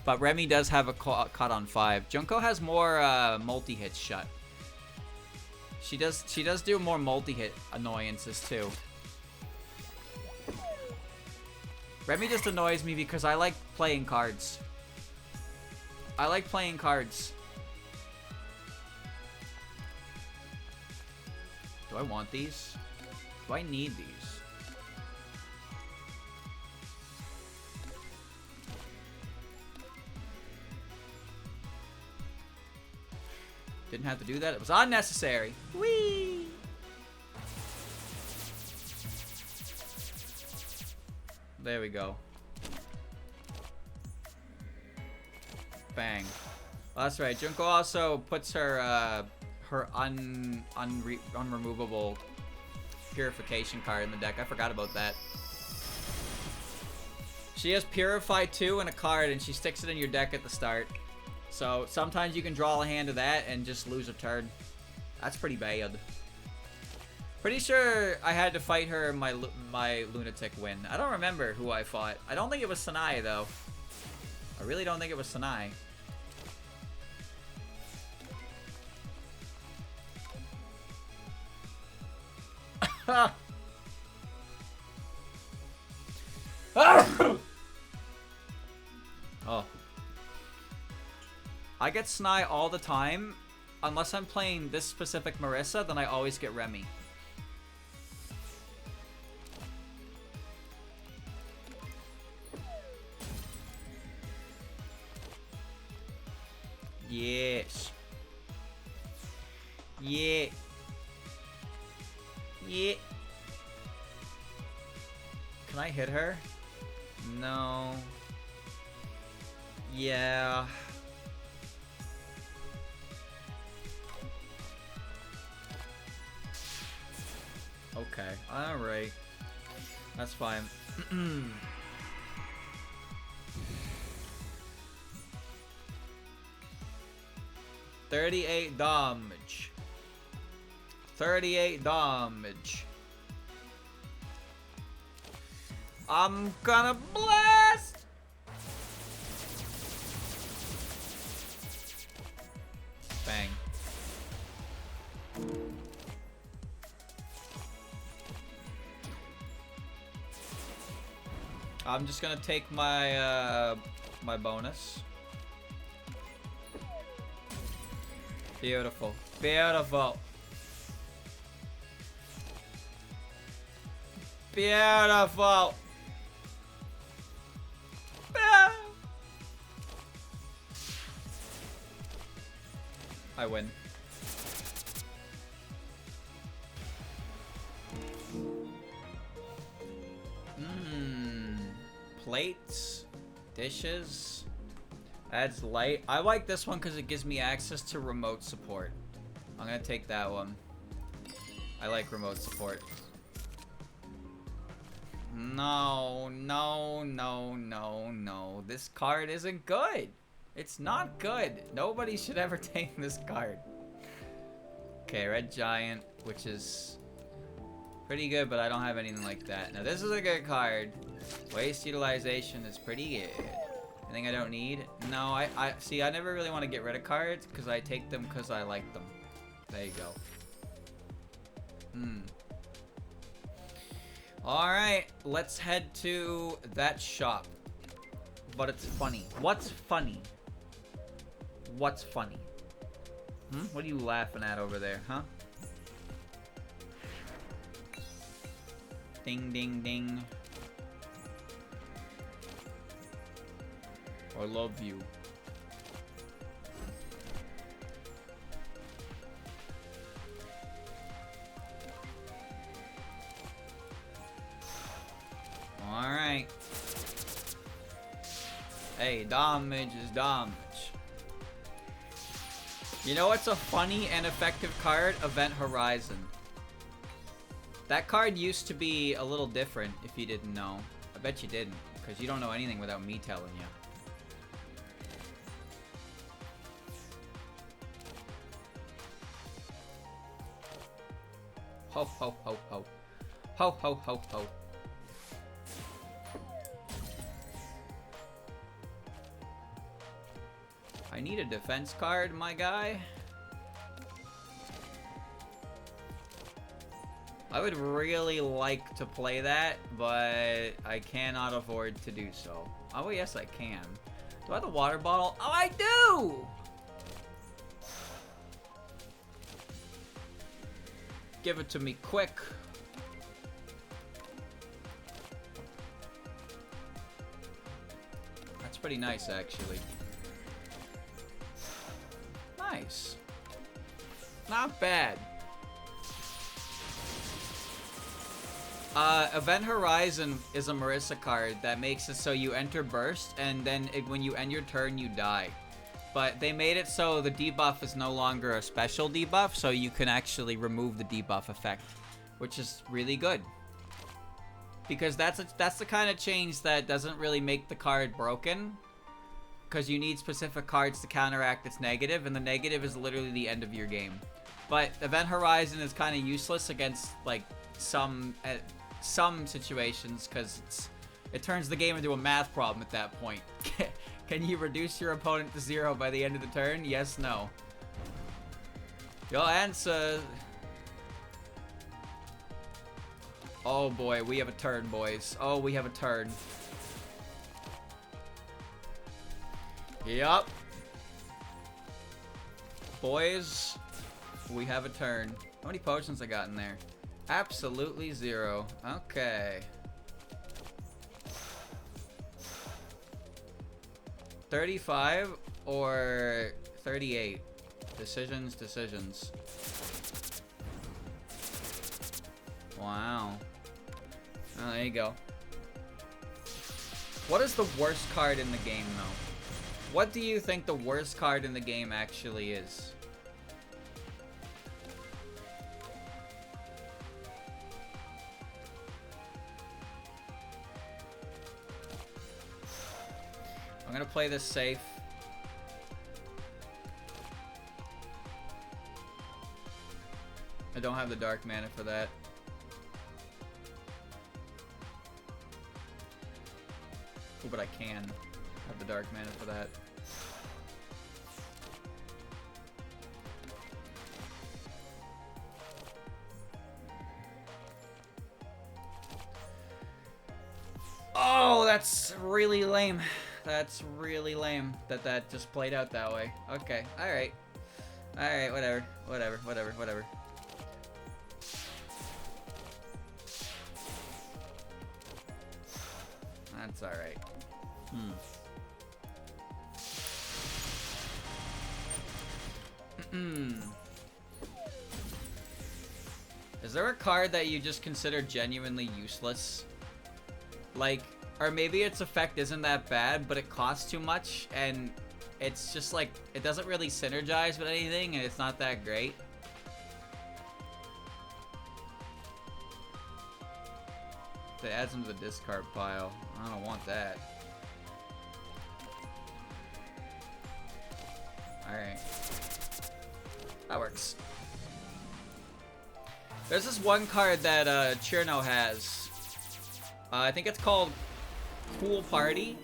But Remy does have a cut on 5. Junko has more multi-hits shut. She does do more multi-hit annoyances too. Remy just annoys me because I like playing cards. I like playing cards. Do I want these? Do I need these? Didn't have to do that. It was unnecessary. Whee! There we go. Bang. Well, that's right. Junko also puts her unremovable purification card in the deck. I forgot about that. She has Purify 2 in a card, and she sticks it in your deck at the start. So sometimes you can draw a hand of that and just lose a turn. That's pretty bad. Pretty sure I had to fight her in my lunatic win. I don't remember who I fought. I don't think it was Sanai though. I really don't think it was Sanai. Oh. I get Sanai all the time. Unless I'm playing this specific Marissa, then I always get Remy. Yes. Yeah. Yeah. Can I hit her? No. Yeah. Okay. Alright. That's fine. 38 damage. 38 damage. I'm gonna blast! Bang. I'm just gonna take my my bonus. Beautiful. Beautiful. Beautiful. I win. Plates, dishes, adds light. I like this one because it gives me access to remote support. I'm gonna take that one. I like remote support. No, no, no, no, no. This card isn't good. It's not good. Nobody should ever take this card. Okay, Red Giant, which is pretty good, but I don't have anything like that. Now, this is a good card. Waste utilization is pretty good. Anything I don't need? No, I see, I never really want to get rid of cards because I take them because I like them. There you go. Alright, let's head to that shop. But it's funny. What's funny? What's funny? What are you laughing at over there, huh? Ding, ding, ding. I love you. Alright. Hey, damage is damage. You know what's a funny and effective card? Event Horizon. That card used to be a little different if you didn't know. I bet you didn't, because you don't know anything without me telling you. Ho, ho, ho, ho. Ho, ho, ho, ho. I need a defense card, my guy. I would really like to play that, but I cannot afford to do so. Oh, yes, I can. Do I have the water bottle? Oh, I do! Give it to me quick. That's pretty nice, actually. Nice. Not bad. Event Horizon is a Marissa card that makes it so you enter burst, and then when you end your turn, you die. But they made it so the debuff is no longer a special debuff, so you can actually remove the debuff effect, which is really good. Because that's the kind of change that doesn't really make the card broken, because you need specific cards to counteract its negative, and the negative is literally the end of your game. But Event Horizon is kind of useless against like some situations because it turns the game into a math problem at that point. Can you reduce your opponent to 0 by the end of the turn? Yes, no. Your answer. Oh boy, we have a turn, boys. Oh, we have a turn. Yup. Boys, we have a turn. How many potions I got in there? Absolutely 0. Okay. 35 or 38? Decisions. Wow. Oh, there you go. What is the worst card in the game, though? What do you think the worst card in the game actually is? I'm gonna play this safe. I don't have the dark mana for that. Ooh, but I can have the dark mana for that. Oh, that's really lame. That's really lame that just played out that way. Okay, alright. Alright, whatever. That's alright. Is there a card that you just consider genuinely useless? Like, or maybe its effect isn't that bad, but it costs too much, and it's just like, it doesn't really synergize with anything, and it's not that great. That adds them to the discard pile. I don't want that. Alright. That works. There's this one card that Chirno has. I think it's called Cool Party.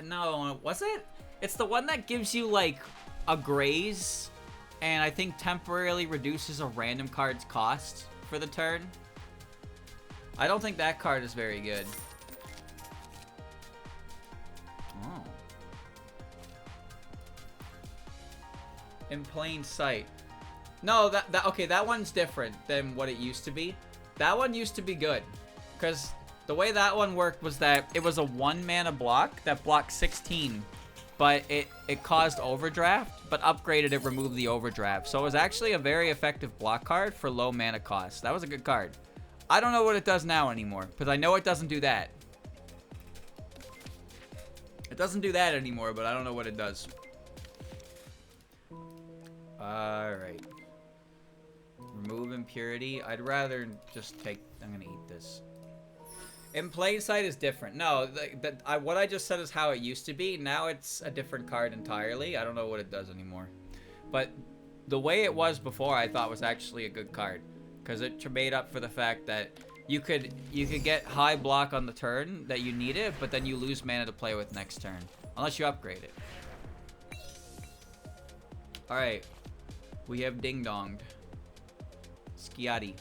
No, was it? It's the one that gives you like a graze and I think temporarily reduces a random card's cost for the turn. I don't think that card is very good. Oh. In plain sight. No, okay, that one's different than what it used to be. That one used to be good. Because the way that one worked was that it was a 1 mana block that blocked 16. But it caused overdraft, but upgraded it removed the overdraft. So it was actually a very effective block card for low mana cost. That was a good card. I don't know what it does now anymore, because I know it doesn't do that. It doesn't do that anymore, but I don't know what it does. Alright. Remove impurity. I'd rather just take... I'm gonna eat this. In plain sight is different. No, what I just said is how it used to be. Now it's a different card entirely. I don't know what it does anymore. But the way it was before I thought was actually a good card. Because it made up for the fact that you could get high block on the turn that you need it, but then you lose mana to play with next turn. Unless you upgrade it. Alright. We have ding-donged. Skiati.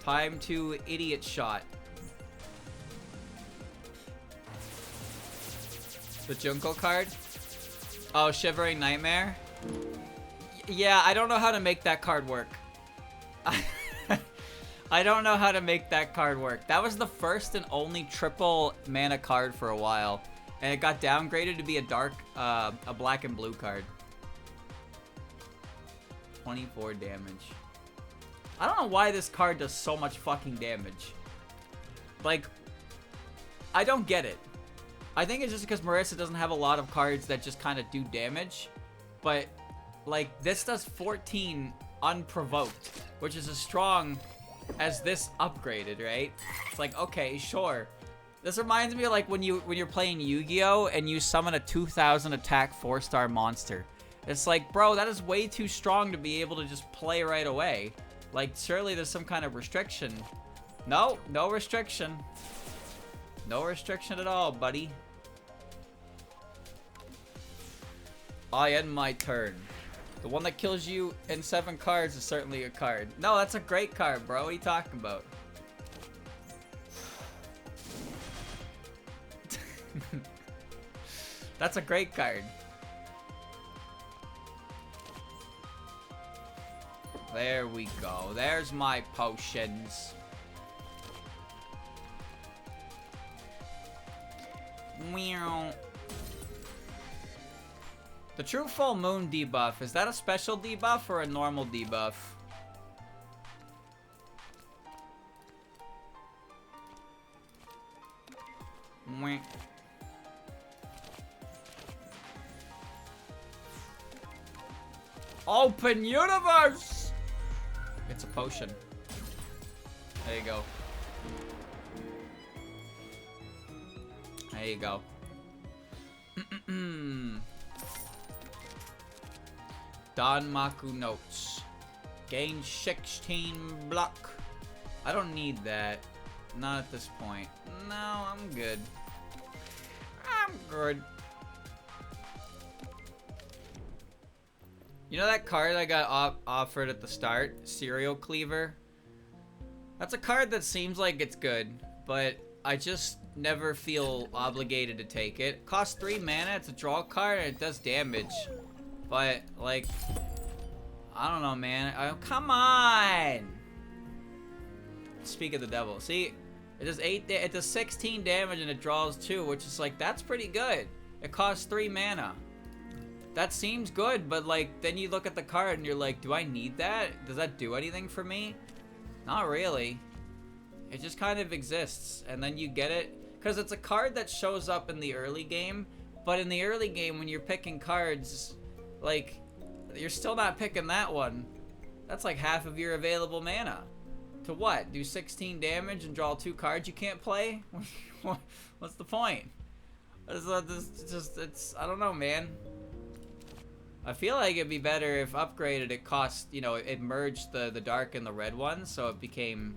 Time to idiot shot. The Junko card? Oh, Shivering Nightmare? Yeah, I don't know how to make that card work. I don't know how to make that card work. That was the first and only triple mana card for a while. And it got downgraded to be a black and blue card. 24 damage. I don't know why this card does so much fucking damage. Like, I don't get it. I think it's just because Marissa doesn't have a lot of cards that just kind of do damage. But, like, this does 14 unprovoked, which is as strong as this upgraded, right? It's like, okay, sure. This reminds me of like when you're playing Yu-Gi-Oh! And you summon a 2000 attack 4-star monster. It's like, bro, that is way too strong to be able to just play right away. Like, surely there's some kind of restriction. No, no restriction. No restriction at all, buddy. I end my turn. The one that kills you in 7 cards is certainly a card. No, that's a great card, bro. What are you talking about? That's a great card. There we go. There's my potions. Meow. The true full moon debuff, is that a special debuff or a normal debuff? Mwah. Open universe! It's a potion. There you go. There you go. Danmaku notes. Gain 16 block. I don't need that. Not at this point. No, I'm good. I'm good. You know that card I got offered at the start? Serial Cleaver? That's a card that seems like it's good, but I just never feel obligated to take it. Costs 3 mana, it's a draw card, and it does damage. But, like, I don't know, man. Come on! Speak of the devil. See, it does it does 16 damage and it draws 2, which is like, that's pretty good. It costs 3 mana. That seems good, but like, then you look at the card and you're like, do I need that? Does that do anything for me? Not really. It just kind of exists, and then you get it, because it's a card that shows up in the early game, but in the early game, when you're picking cards, like, you're still not picking that one. That's like half of your available mana. To what? Do 16 damage and draw 2 cards you can't play? What's the point? It's, I don't know, man. I feel like it'd be better if upgraded it cost, you know, it merged the dark and the red ones, so it became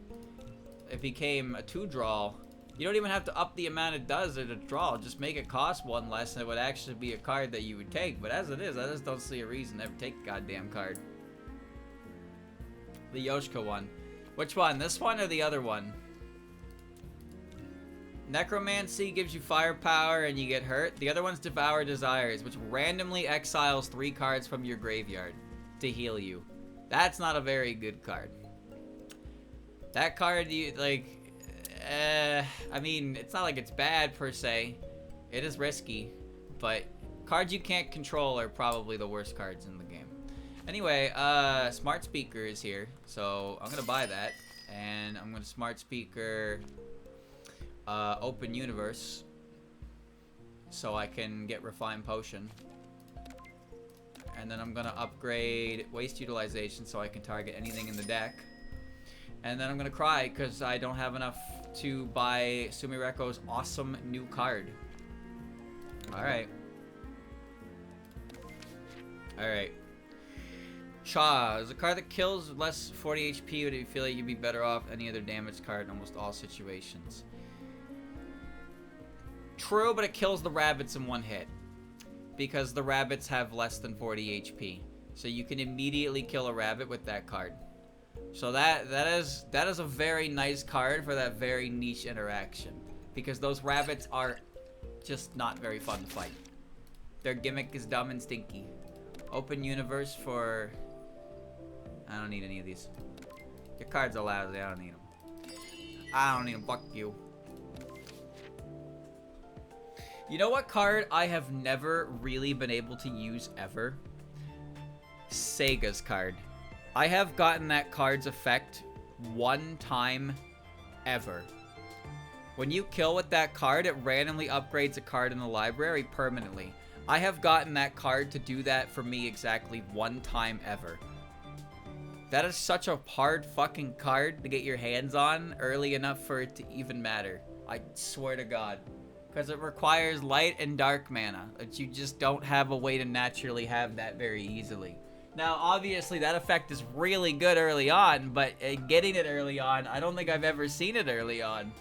a 2-draw. You don't even have to up the amount it does at a draw. Just make it cost 1 less and it would actually be a card that you would take. But as it is, I just don't see a reason to ever take the goddamn card. The Yoshika one. Which one? This one or the other one? Necromancy gives you firepower and you get hurt. The other one's Devour Desires, which randomly exiles 3 cards from your graveyard to heal you. That's not a very good card. That card, you like, I mean, it's not like it's bad per se. It is risky, but cards you can't control are probably the worst cards in the game. Anyway, Smart Speaker is here, so I'm gonna buy that, and I'm gonna Smart Speaker Open Universe so I can get Refined Potion, and then I'm gonna upgrade Waste Utilization so I can target anything in the deck, and then I'm gonna cry because I don't have enough to buy Sumireko's awesome new card. Alright. Alright. Cha is a card that kills less 40 HP, but you feel like you'd be better off any other damage card in almost all situations. True, but it kills the rabbits in 1 hit. Because the rabbits have less than 40 HP. So you can immediately kill a rabbit with that card. So that is a very nice card for that very niche interaction. Because those rabbits are just not very fun to fight. Their gimmick is dumb and stinky. Open Universe for... I don't need any of these. Your cards are lousy, I don't need them. I don't need them, fuck you. You know what card I have never really been able to use ever? Sega's card. I have gotten that card's effect 1 time ever. When you kill with that card, it randomly upgrades a card in the library permanently. I have gotten that card to do that for me exactly 1 time ever. That is such a hard fucking card to get your hands on early enough for it to even matter. I swear to God. Because it requires light and dark mana. That you just don't have a way to naturally have that very easily. Now, obviously, that effect is really good early on, but getting it early on, I don't think I've ever seen it early on.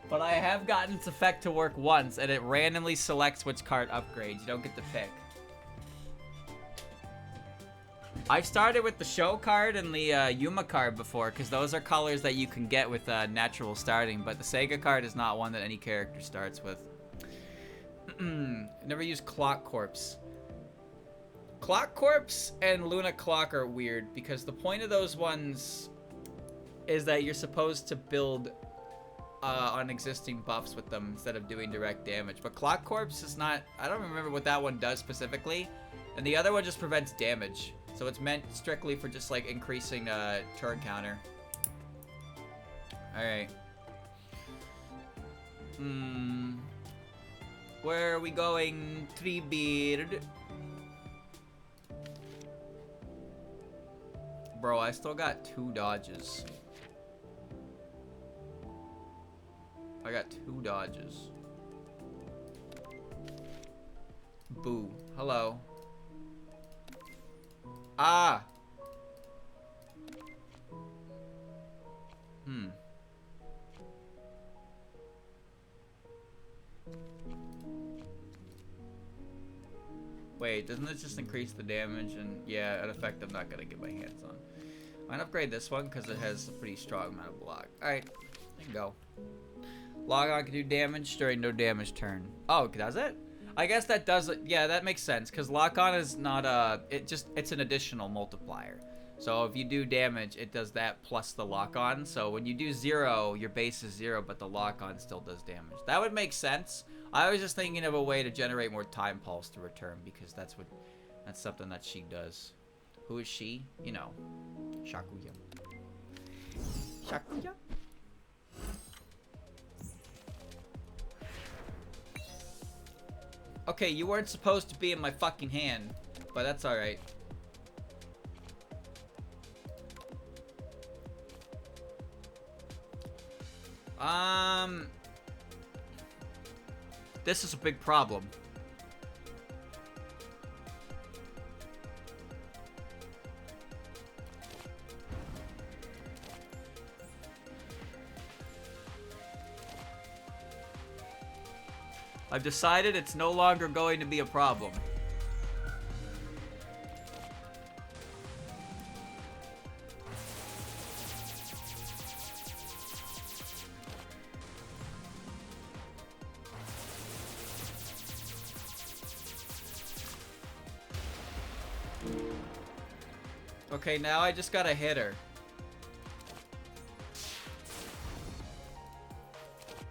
But I have gotten its effect to work once, and it randomly selects which card upgrades. You don't get to pick. I've started with the Show card and the Yuma card before, because those are colors that you can get with natural starting, but the Sega card is not one that any character starts with. Never used Clock Corpse. Clock Corpse and Luna Clock are weird, because the point of those ones is that you're supposed to build on existing buffs with them instead of doing direct damage. But Clock Corpse is not... I don't remember what that one does specifically. And the other one just prevents damage. So it's meant strictly for just, like, increasing turn counter. Alright. Where are we going? Treebeard. Bro, I still got 2 dodges. I got 2 dodges. Boo. Hello. Ah! Wait, doesn't this just increase the damage? And yeah, an effect I'm not gonna get my hands on. I'm gonna upgrade this one because it has a pretty strong amount of block. Alright, there you go. Log on can do damage during no damage turn. Oh, does it? I guess that does it. Yeah, that makes sense, because lock on is not it's an additional multiplier. So if you do damage, it does that plus the lock on. So when you do 0, your base is 0, but the lock on still does damage. That would make sense. I was just thinking of a way to generate more time pulse to return, because that's something that she does. Who is she? You know, Shakuya. Shakuya? Okay, you weren't supposed to be in my fucking hand, but that's alright. This is a big problem. I've decided it's no longer going to be a problem. Okay, now I just gotta hit her.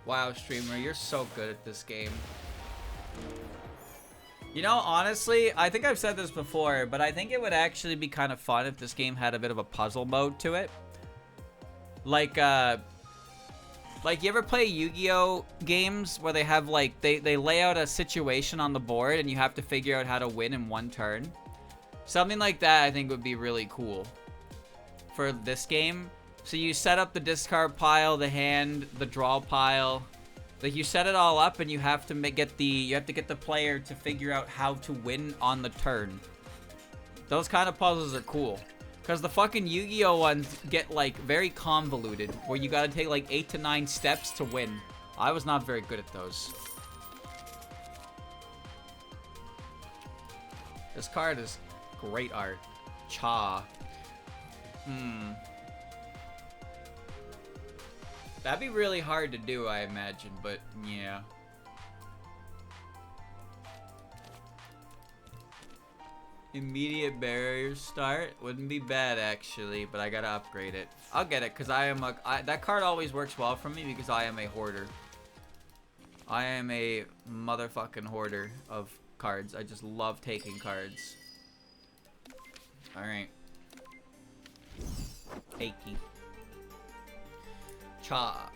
Wow, streamer, you're so good at this game. You know, honestly, I think I've said this before, but I think it would actually be kind of fun if this game had a bit of a puzzle mode to it. Like you ever play Yu-Gi-Oh games where they have, like, they lay out a situation on the board and you have to figure out how to win in one turn? Something like that I think would be really cool for this game. So you set up the discard pile, the hand, the draw pile. Like, you set it all up and you have to get the player to figure out how to win on the turn. Those kind of puzzles are cool. Because the fucking Yu-Gi-Oh ones get, like, very convoluted, where you gotta take, like, 8 to 9 steps to win. I was not very good at those. This card is great art. Cha. That'd be really hard to do, I imagine, but yeah. Immediate barrier start wouldn't be bad, actually, but I gotta upgrade it. I'll get it, because that card always works well for me because I am a hoarder. I am a motherfucking hoarder of cards. I just love taking cards. Alright. Achy. Cha.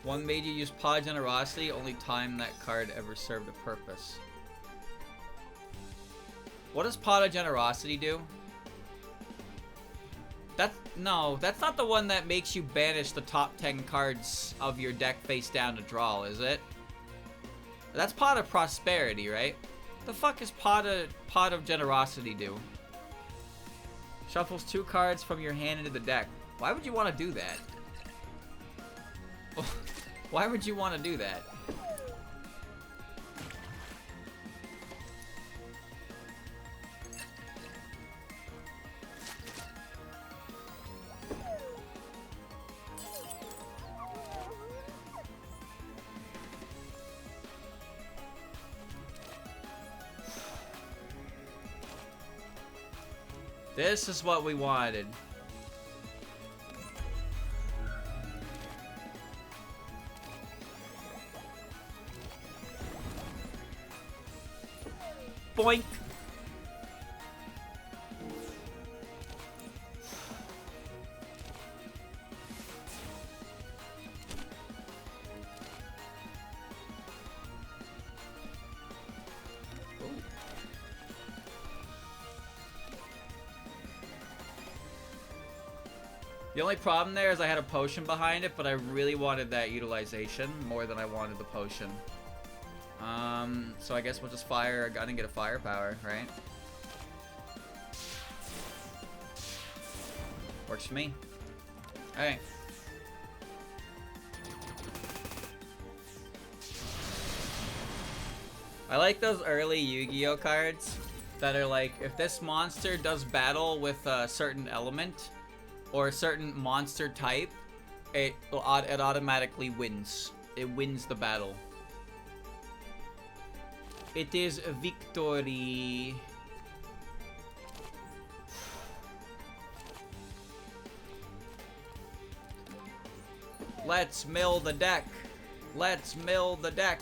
One made you use Pod Generosity, only time that card ever served a purpose. What does Pot of Generosity do? No, that's not the one that makes you banish the top 10 cards of your deck face down to draw, is it? That's Pot of Prosperity, right? The fuck is Pot of Generosity do? Shuffles 2 cards from your hand into the deck. Why would you want to do that? Why would you want to do that? This is what we wanted. Boink. The only problem there is I had a potion behind it, but I really wanted that utilization more than I wanted the potion. So I guess we'll just fire a gun and get a firepower, right? Works for me. Alright. I like those early Yu-Gi-Oh cards that are like, if this monster does battle with a certain element or a certain monster type, it automatically wins. It wins the battle. It is a victory. Let's mill the deck. Let's mill the deck.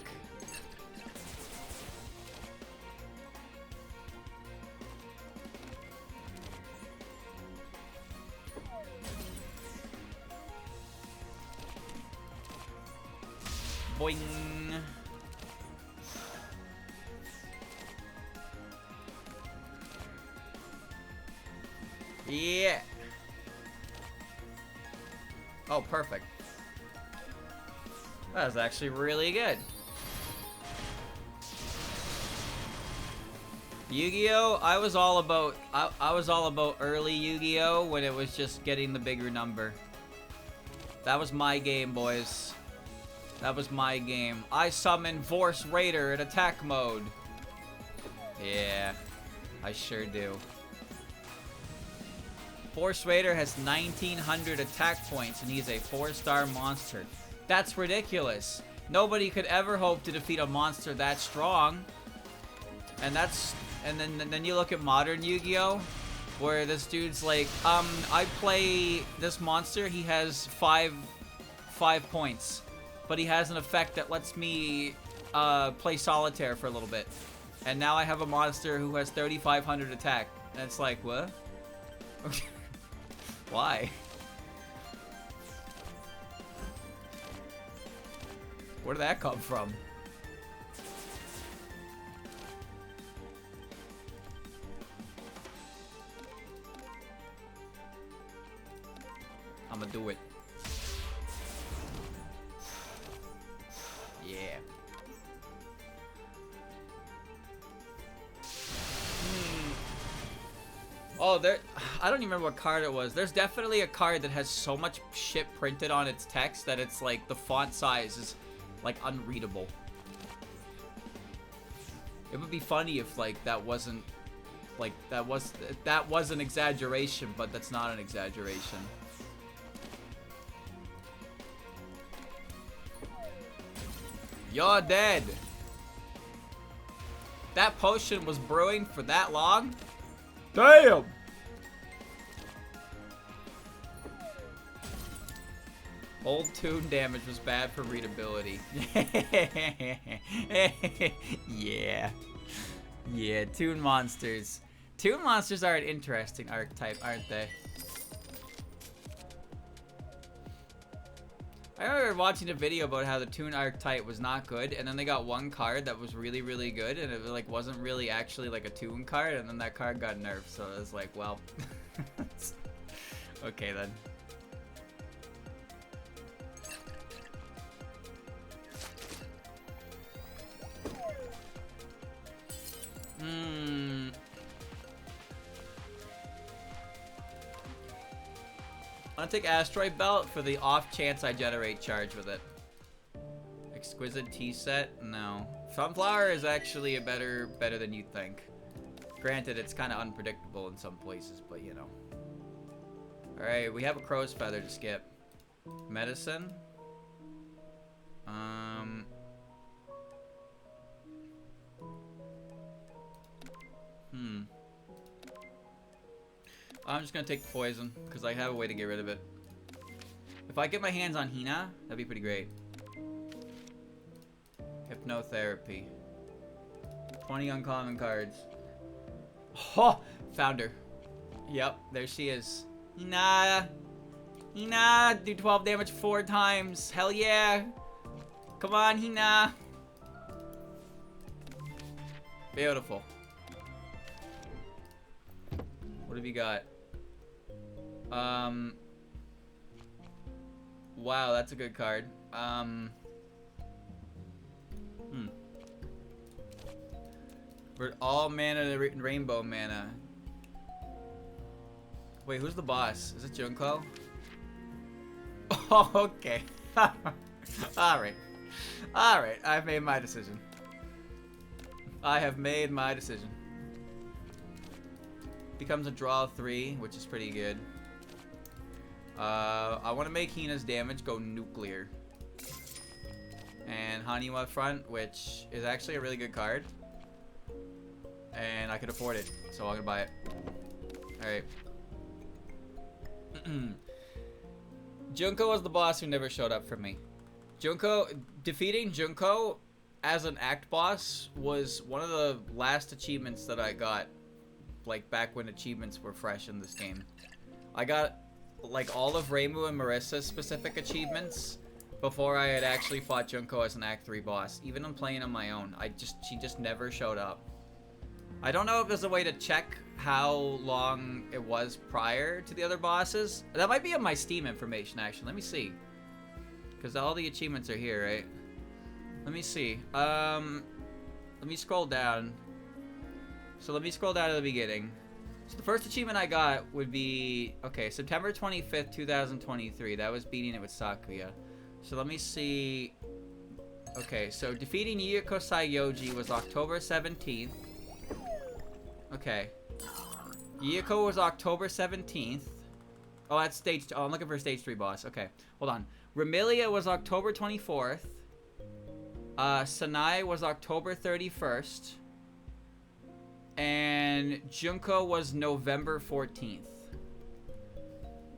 Boing. Yeah. Oh, perfect. That was actually really good. Yu-Gi-Oh! I was all about early Yu-Gi-Oh! When it was just getting the bigger number. That was my game, boys. That was my game. I summon Force Raider in attack mode. Yeah, I sure do. Force Raider has 1900 attack points and he's a 4-star monster. That's ridiculous. Nobody could ever hope to defeat a monster that strong. And then you look at modern Yu-Gi-Oh! Where this dude's like, I play this monster, he has 5 points. But he has an effect that lets me play solitaire for a little bit. And now I have a monster who has 3500 attack. And it's like, what? Okay. Why? Where did that come from? I'ma do it. Yeah. Oh, I don't even remember what card it was. There's definitely a card that has so much shit printed on its text that it's like the font size is like unreadable. It would be funny if like that wasn't like that was an exaggeration, but that's not an exaggeration. You're dead. That potion was brewing for that long? Damn! Old tune damage was bad for readability. Yeah. Yeah, tune monsters. Tune monsters are an interesting archetype, aren't they? I remember watching a video about how the Toon archetype was not good, and then they got one card that was really, really good, and it like wasn't really actually like a Toon card, and then that card got nerfed. So it was like, well, okay then. I'm gonna take Asteroid Belt for the off chance I generate charge with it. Exquisite tea set? No. Sunflower is actually a better than you'd think. Granted, it's kind of unpredictable in some places, but you know. Alright, we have a crow's feather to skip. Medicine? I'm just gonna take poison, because I have a way to get rid of it. If I get my hands on Hina, that'd be pretty great. Hypnotherapy. 20 uncommon cards. Oh! Found her. Yep, there she is. Hina! Hina! Do 12 damage 4 times. Hell yeah! Come on, Hina! Beautiful. What have you got? Wow, that's a good card. We're all mana and rainbow mana. Wait, who's the boss? Is it Junko? Oh, okay. Alright. Alright, I've made my decision. I have made my decision. Becomes a draw 3, which is pretty good. I want to make Hina's damage go nuclear. And Haniwa front, which is actually a really good card. And I can afford it, so I'm gonna buy it. Alright. Junko was the boss who never showed up for me. Defeating Junko as an act boss was one of the last achievements that I got. Like back when achievements were fresh in this game. I got like all of Reimu and Marissa's specific achievements before I had actually fought Junko as an Act 3 boss. Even when playing on my own, she just never showed up. I don't know if there's a way to check how long it was prior to the other bosses. That might be in my Steam information actually. Let me see. Because all the achievements are here, right? Let me see. Let me scroll down. So let me scroll down to the beginning. So the first achievement I got would be, okay, September 25th, 2023. That was beating it with Sakuya. So let me see. Okay, so defeating Yuyuko Saiyoji was October 17th. Okay. Yuyuko was October 17th. Oh, that's stage, oh, I'm looking for stage 3 boss. Okay, hold on. Remilia was October 24th. Sanai was October 31st. And Junko was November 14th.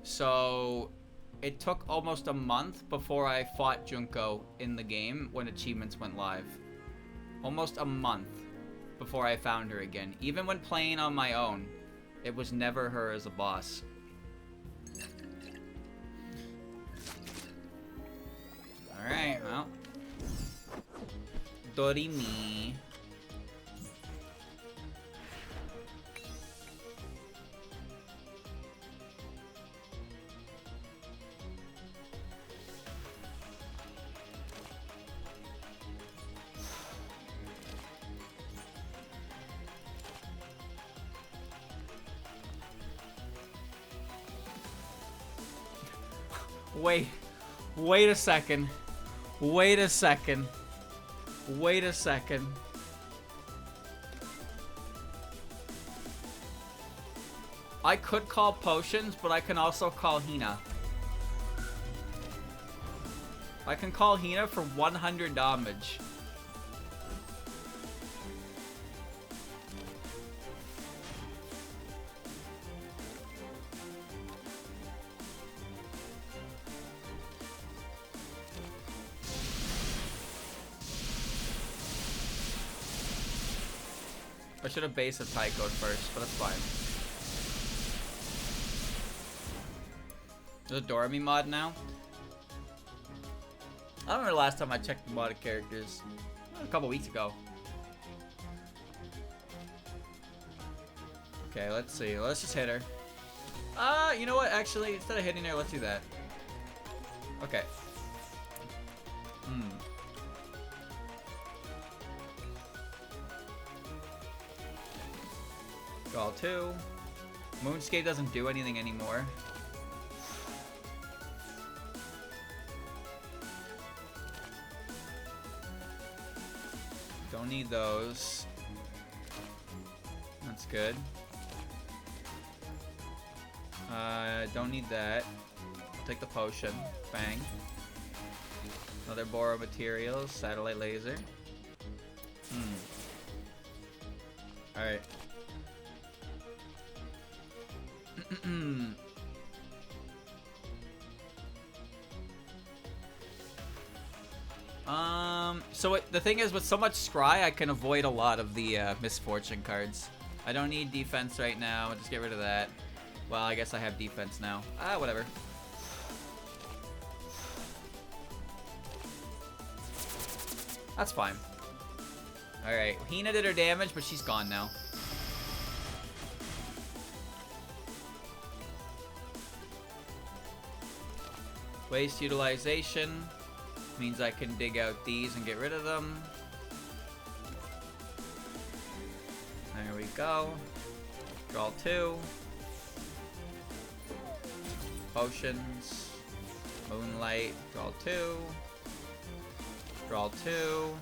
So it took almost a month before I fought Junko in the game when achievements went live. Almost a month before I found her again. Even when playing on my own, it was never her as a boss. Alright, well. Dorimi. Wait a second. Wait a second. Wait a second. I could call potions, but I can also call Hina. I can call Hina for 100 damage. I should have based a Tycode first, but that's fine. There's a Dorami mod now. I don't remember the last time I checked the modded characters. A couple weeks ago. Okay, let's see. Let's just hit her. You know what? Actually, instead of hitting her, let's do that. Okay. Draw 2. Moonscape doesn't do anything anymore. Don't need those. That's good. Don't need that. I'll take the potion. Bang. Another borrow materials. Satellite laser. Alright. So the thing is, with so much scry, I can avoid a lot of the misfortune cards. I don't need defense right now. Just get rid of that. Well, I guess I have defense now. Whatever. That's fine. Alright, Hina did her damage, but she's gone now. Waste utilization means I can dig out these and get rid of them. There we go. Draw 2. Potions. Moonlight. Draw 2. Draw 2.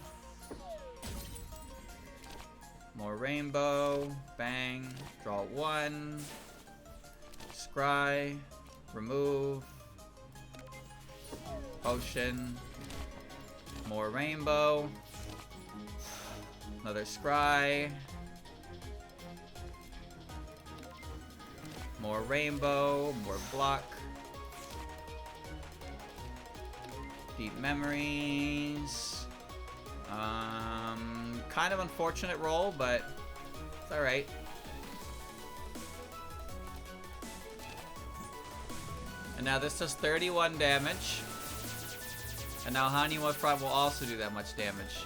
More rainbow. Bang. Draw 1. Scry. Remove. Potion. More rainbow. Another scry. More rainbow. More block. Deep memories. Kind of unfortunate roll, but it's alright. And now this does 31 damage. And now Hanwha Front will also do that much damage.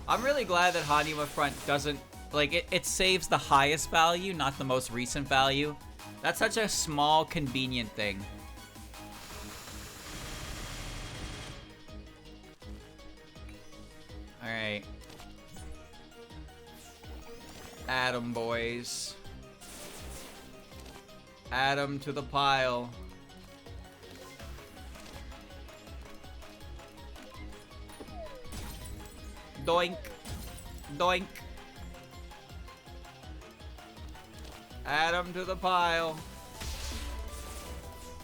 I'm really glad that Hanwha Front doesn't, like, it saves the highest value, not the most recent value. That's such a small, convenient thing. Alright. Add 'em, boys. Add 'em to the pile. Doink. Doink. Add 'em to the pile.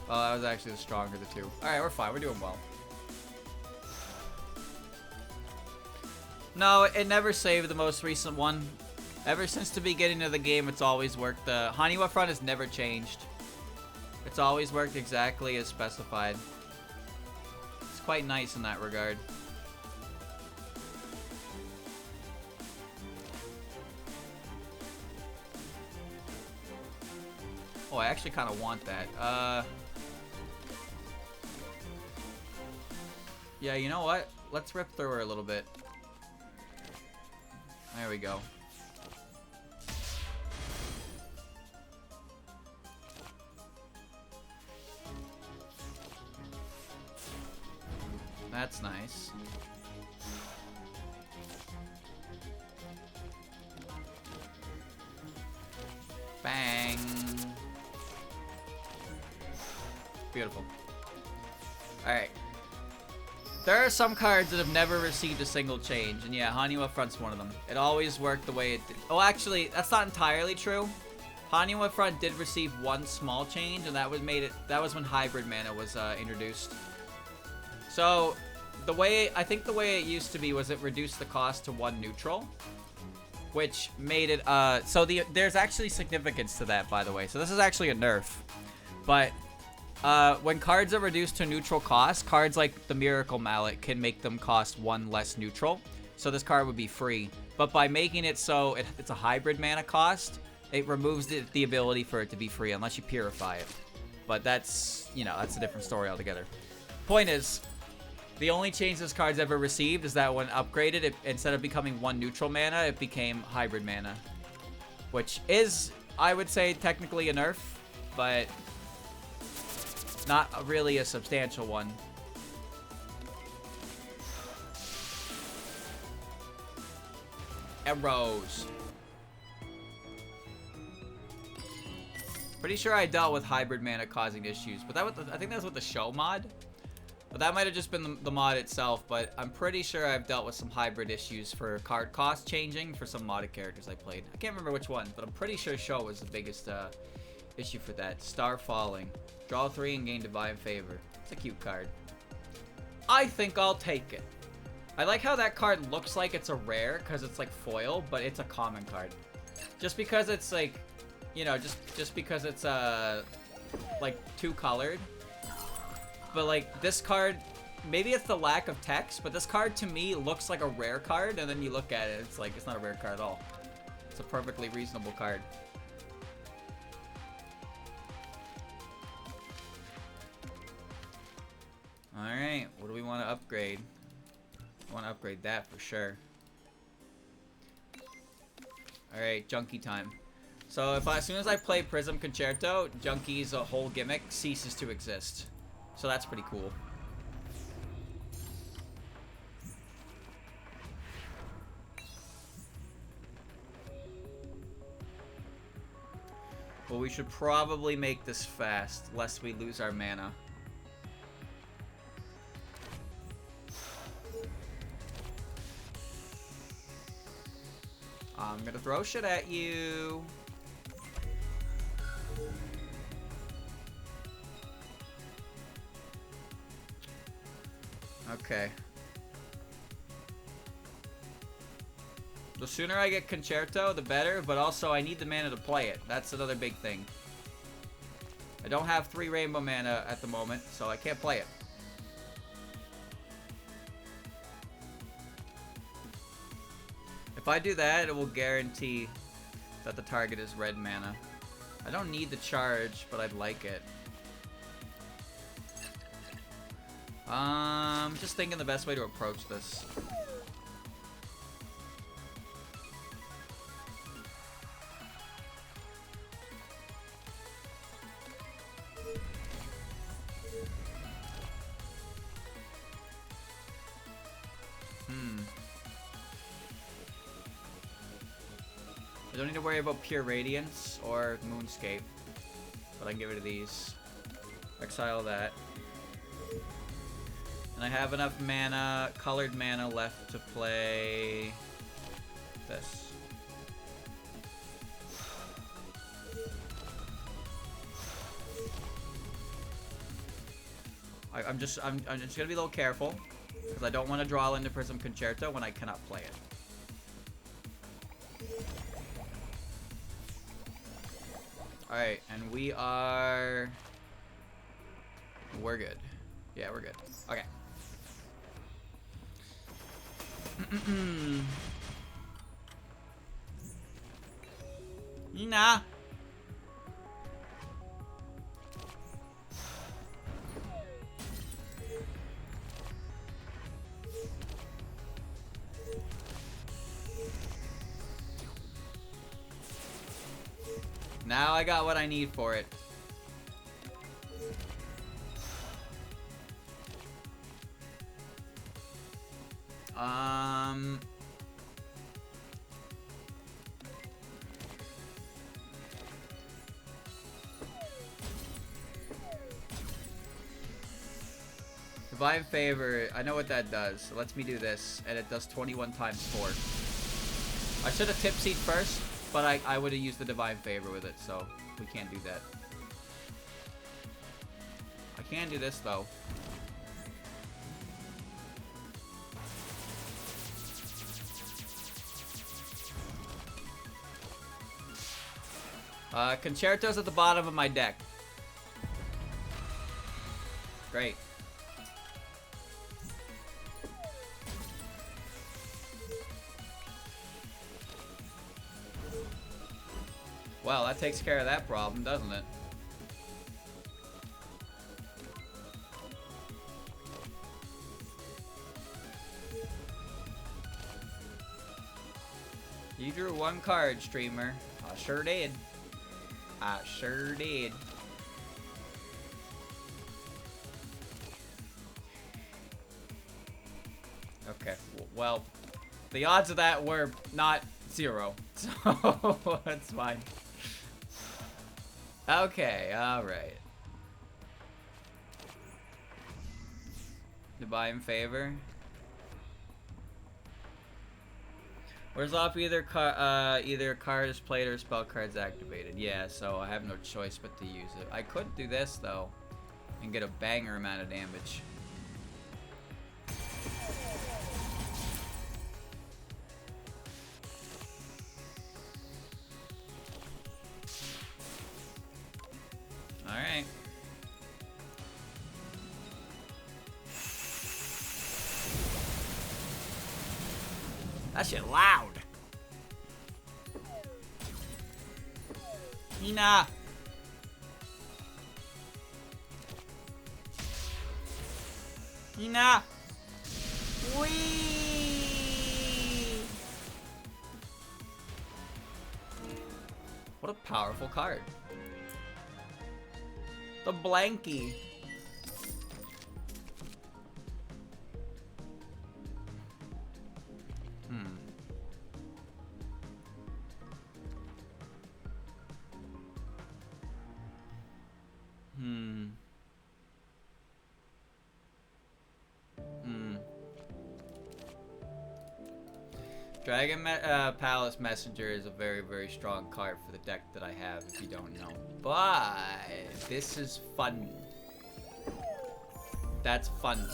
Oh, that was actually the stronger of the two. Alright, we're fine. We're doing well. No, it never saved the most recent one. Ever since the beginning of the game, it's always worked. The Hanwha Front has never changed. It's always worked exactly as specified. It's quite nice in that regard. Oh, I actually kind of want that. Yeah, you know what? Let's rip through her a little bit. There we go. That's nice. Bang. Beautiful. Alright. There are some cards that have never received a single change, and yeah, Hanwha Front's one of them. It always worked the way it did. Oh, actually, that's not entirely true. Hanwha Front did receive one small change, and that was when Hybrid Mana was introduced. So, I think the way it used to be was it reduced the cost to 1 neutral, which made it, there's actually significance to that, by the way. So this is actually a nerf, but when cards are reduced to neutral cost, cards like the Miracle Mallet can make them cost 1 less neutral. So this card would be free. But by making it so it's a hybrid mana cost, it removes the ability for it to be free unless you purify it. But that's, you know, that's a different story altogether. Point is, the only change this card's ever received is that when upgraded, it, instead of becoming 1 neutral mana, it became hybrid mana. Which is, I would say, technically a nerf, but not really a substantial one. Arrows. Pretty sure I dealt with hybrid mana causing issues, but that was I think that was with the show mod. But that might have just been the mod itself, but I'm pretty sure I've dealt with some hybrid issues for card cost changing for some modded characters I played. I can't remember which one, but I'm pretty sure show was the biggest issue for that. Star Falling. Draw 3 and gain Divine Favor. It's a cute card. I think I'll take it. I like how that card looks like it's a rare because it's like foil, but it's a common card. Just because it's like, you know, just because it's like 2-colored. But like this card, maybe it's the lack of text, but this card to me looks like a rare card, and then you look at it, it's like it's not a rare card at all. It's a perfectly reasonable card. Alright, what do we want to upgrade? I want to upgrade that for sure. Alright, Junkie time. So as soon as I play Prism Concerto, Junkie's whole gimmick ceases to exist. So that's pretty cool. Well, we should probably make this fast, lest we lose our mana. I'm gonna throw shit at you. Okay. The sooner I get Concerto, the better, but also I need the mana to play it. That's another big thing. I don't have 3 rainbow mana at the moment, so I can't play it. If I do that, it will guarantee that the target is red mana. I don't need the charge, but I'd like it. Just thinking the best way to approach this. I don't need to worry about Pure Radiance or Moonscape, but I can get rid of these. Exile that. And I have enough mana, colored mana left to play this. I'm just gonna be a little careful because I don't want to draw into Prism Concerto when I cannot play it. Alright, and we're good. Yeah, we're good. Okay. Nah. Now I got what I need for it. Divine Favor, I know what that does. It lets me do this, and it does 21 times 4. I should have Tipsied first, but I would have used the Divine Favor with it, so we can't do that. I can do this, though. Concerto's at the bottom of my deck. Great. Well, that takes care of that problem, doesn't it? You drew one card, streamer. I sure did. I sure did. Okay, well, the odds of that were not 0, so that's fine. Okay, alright. Goodbye in favor. Where's off either card is played or spell cards activated. Yeah, so I have no choice but to use it. I could do this though and get a banger amount of damage. Alright. That shit loud. Hina. Hina. Whee. What a powerful card. The Blankie. Dragon Palace Messenger is a very, very strong card for the deck that I have, if you don't know. But this is fun. That's fun.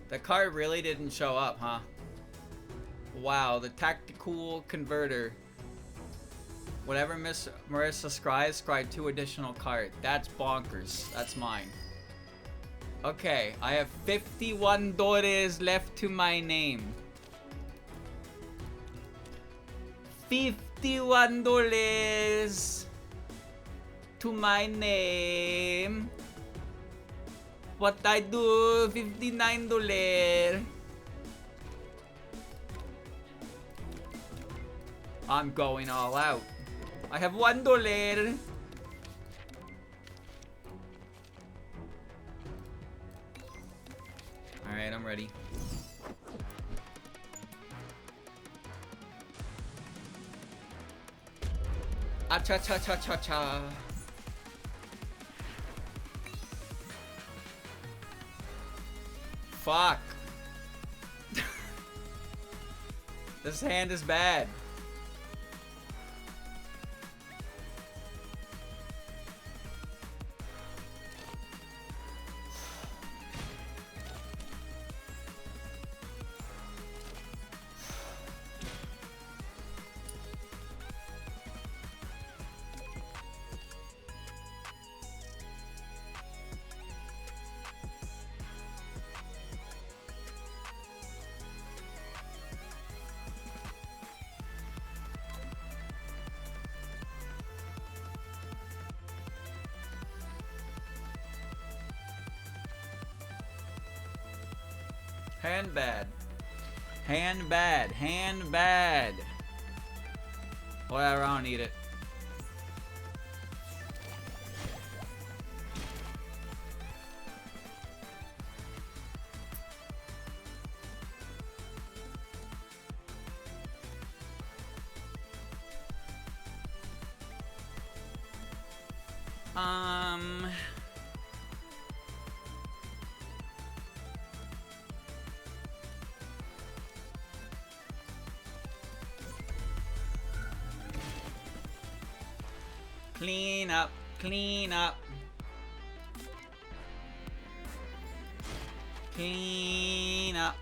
The card really didn't show up, huh? Wow, the Tactical Converter. Whatever Miss Marissa scribe 2 additional cards. That's bonkers. That's mine. Okay, I have $51 left to my name. $51 to my name. What I do? $59. I'm going all out. I have $1. Alright, I'm ready. Ah-cha-cha-cha-cha-cha. Fuck. This hand is bad. Hand bad. Hand bad. Hand bad. Whatever, I don't need it. Clean up, clean up. Clean up.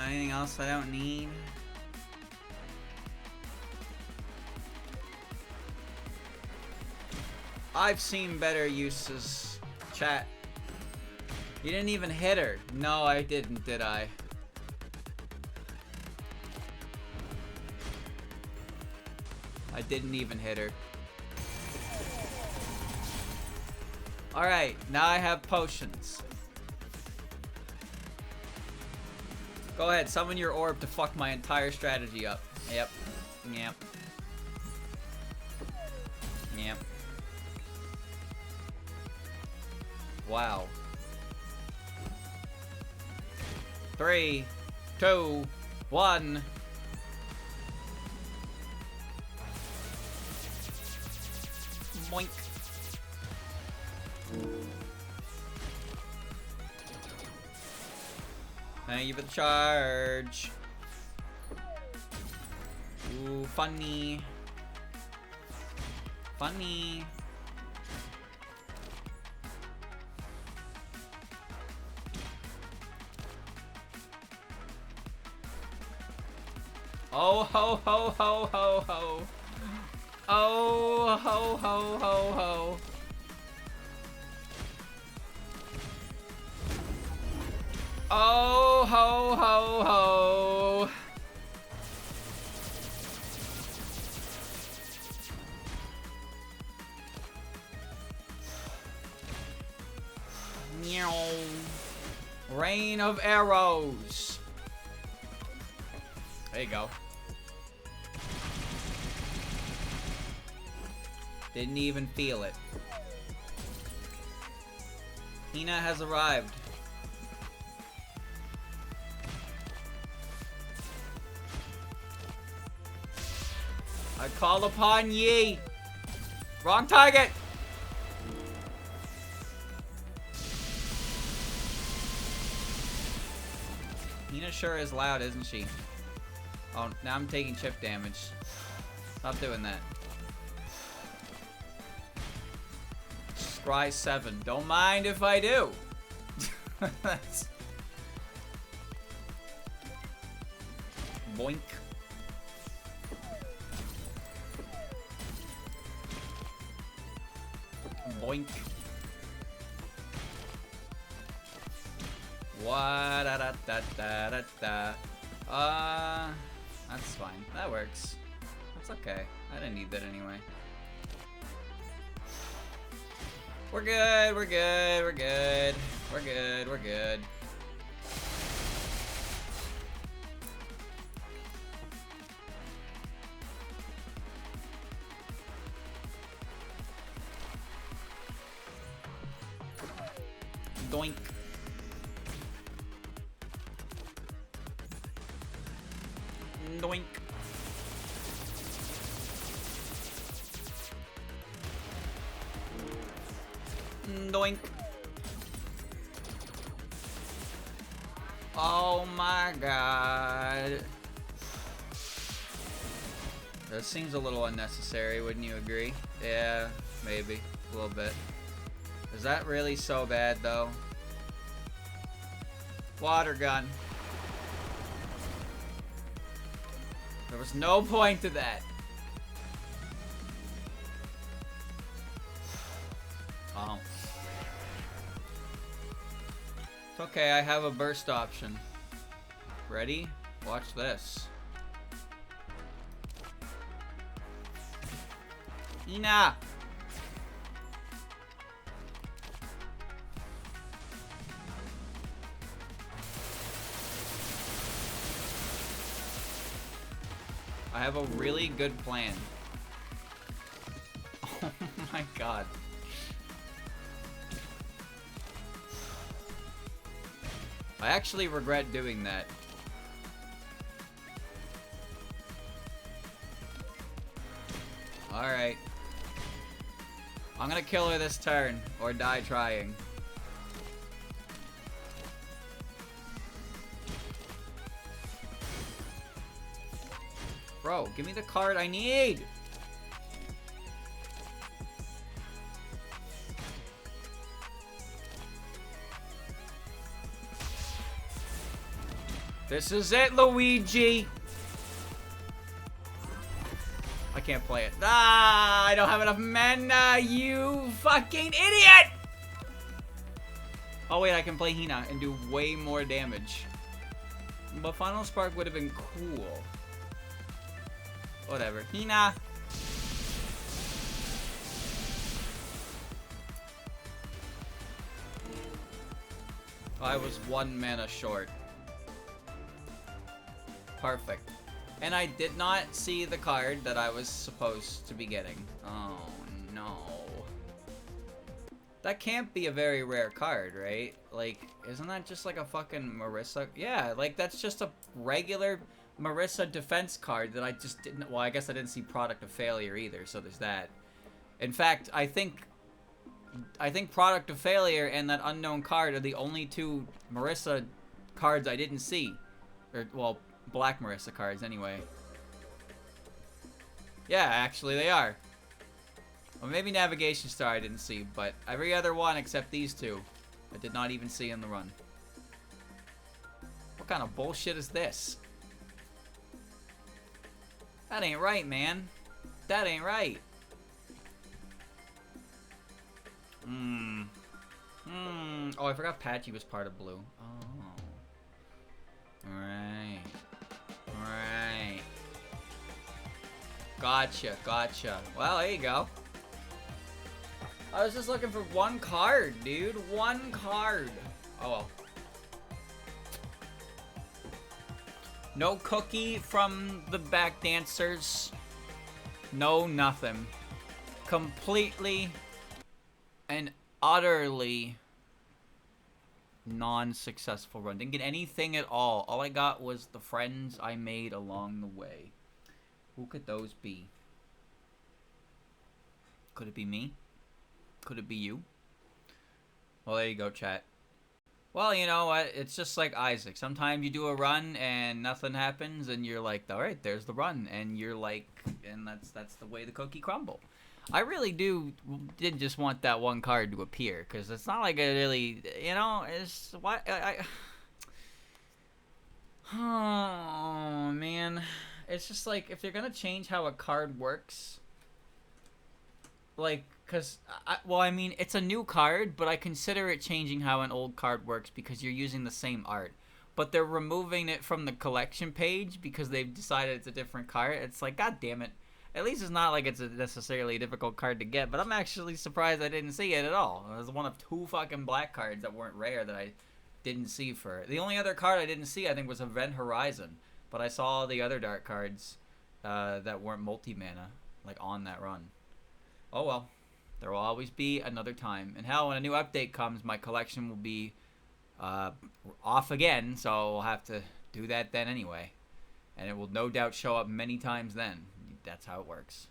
Anything else I don't need? I've seen better uses, chat. You didn't even hit her. No, I didn't, did I? I didn't even hit her. Alright, now I have potions. Go ahead, summon your orb to fuck my entire strategy up. Yep. Yep. Yep. Wow. 3, 2, 1. Moink. Thank you for the charge. Ooh, funny. Funny. Oh ho ho ho ho ho. Oh ho ho ho ho. Oh ho ho ho. Meow. Rain of arrows. There you go. Didn't even feel it. Hina has arrived. I call upon ye. Wrong target. Hina sure is loud, isn't she? Oh, now I'm taking chip damage. Stop doing that. Scry 7. Don't mind if I do. That's... Boink. Boink. What da da da da da da. That's fine. That works. That's okay. I didn't need that anyway. We're good. We're good. We're good. We're good. We're good. Doink. Doink. Doink. Oh my god. That seems a little unnecessary, wouldn't you agree? Yeah, maybe. A little bit. Is that really so bad, though? Water gun. There was no point to that. Oh. It's okay, I have a burst option. Ready? Watch this. Hina! I have a really good plan. Oh my god. I actually regret doing that. Alright. I'm gonna kill her this turn, or die trying. Bro, give me the card I need! This is it, Luigi! I can't play it. Ah, I don't have enough mana, you fucking idiot! Oh wait, I can play Hina and do way more damage. But Final Spark would have been cool. Whatever. Hina! I was 1 mana short. Perfect. And I did not see the card that I was supposed to be getting. Oh, no. That can't be a very rare card, right? Like, isn't that just like a fucking Marissa? Yeah, like, that's just a regular Marissa defense card that I just didn't... Well, I guess I didn't see Product of Failure either, so there's that. In fact, I think Product of Failure and that unknown card are the only two Marissa cards I didn't see. Or, well, Black Marissa cards, anyway. Yeah, actually, they are. Well, maybe Navigation Star I didn't see, but every other one except these two, I did not even see in the run. What kind of bullshit is this? That ain't right, man. That ain't right. Oh, I forgot Patchy was part of Blue. Oh. Alright. Alright. Gotcha, gotcha. Well, there you go. I was just looking for one card, dude. One card. Oh, well. No cookie from the back dancers. No nothing. Completely and utterly non-successful run. Didn't get anything at all. All I got was the friends I made along the way. Who could those be? Could it be me? Could it be you? Well, there you go, chat. Well, you know what? It's just like Isaac. Sometimes you do a run and nothing happens, and you're like, all right, there's the run, and you're like, and that's the way the cookie crumble. I really did just want that one card to appear, because it's not like it really, you know, it's what oh man, it's just like if you're gonna change how a card works, like, well, I mean, it's a new card, but I consider it changing how an old card works because you're using the same art. But they're removing it from the collection page because they've decided it's a different card. It's like, god damn it. At least it's not like it's necessarily a difficult card to get, but I'm actually surprised I didn't see it at all. It was one of two fucking black cards that weren't rare that I didn't see for it. The only other card I didn't see, I think, was Event Horizon. But I saw the other dark cards that weren't multi-mana, like, on that run. Oh well. There will always be another time. And hell, when a new update comes, my collection will be off again, so I'll have to do that then anyway. And it will no doubt show up many times then. That's how it works.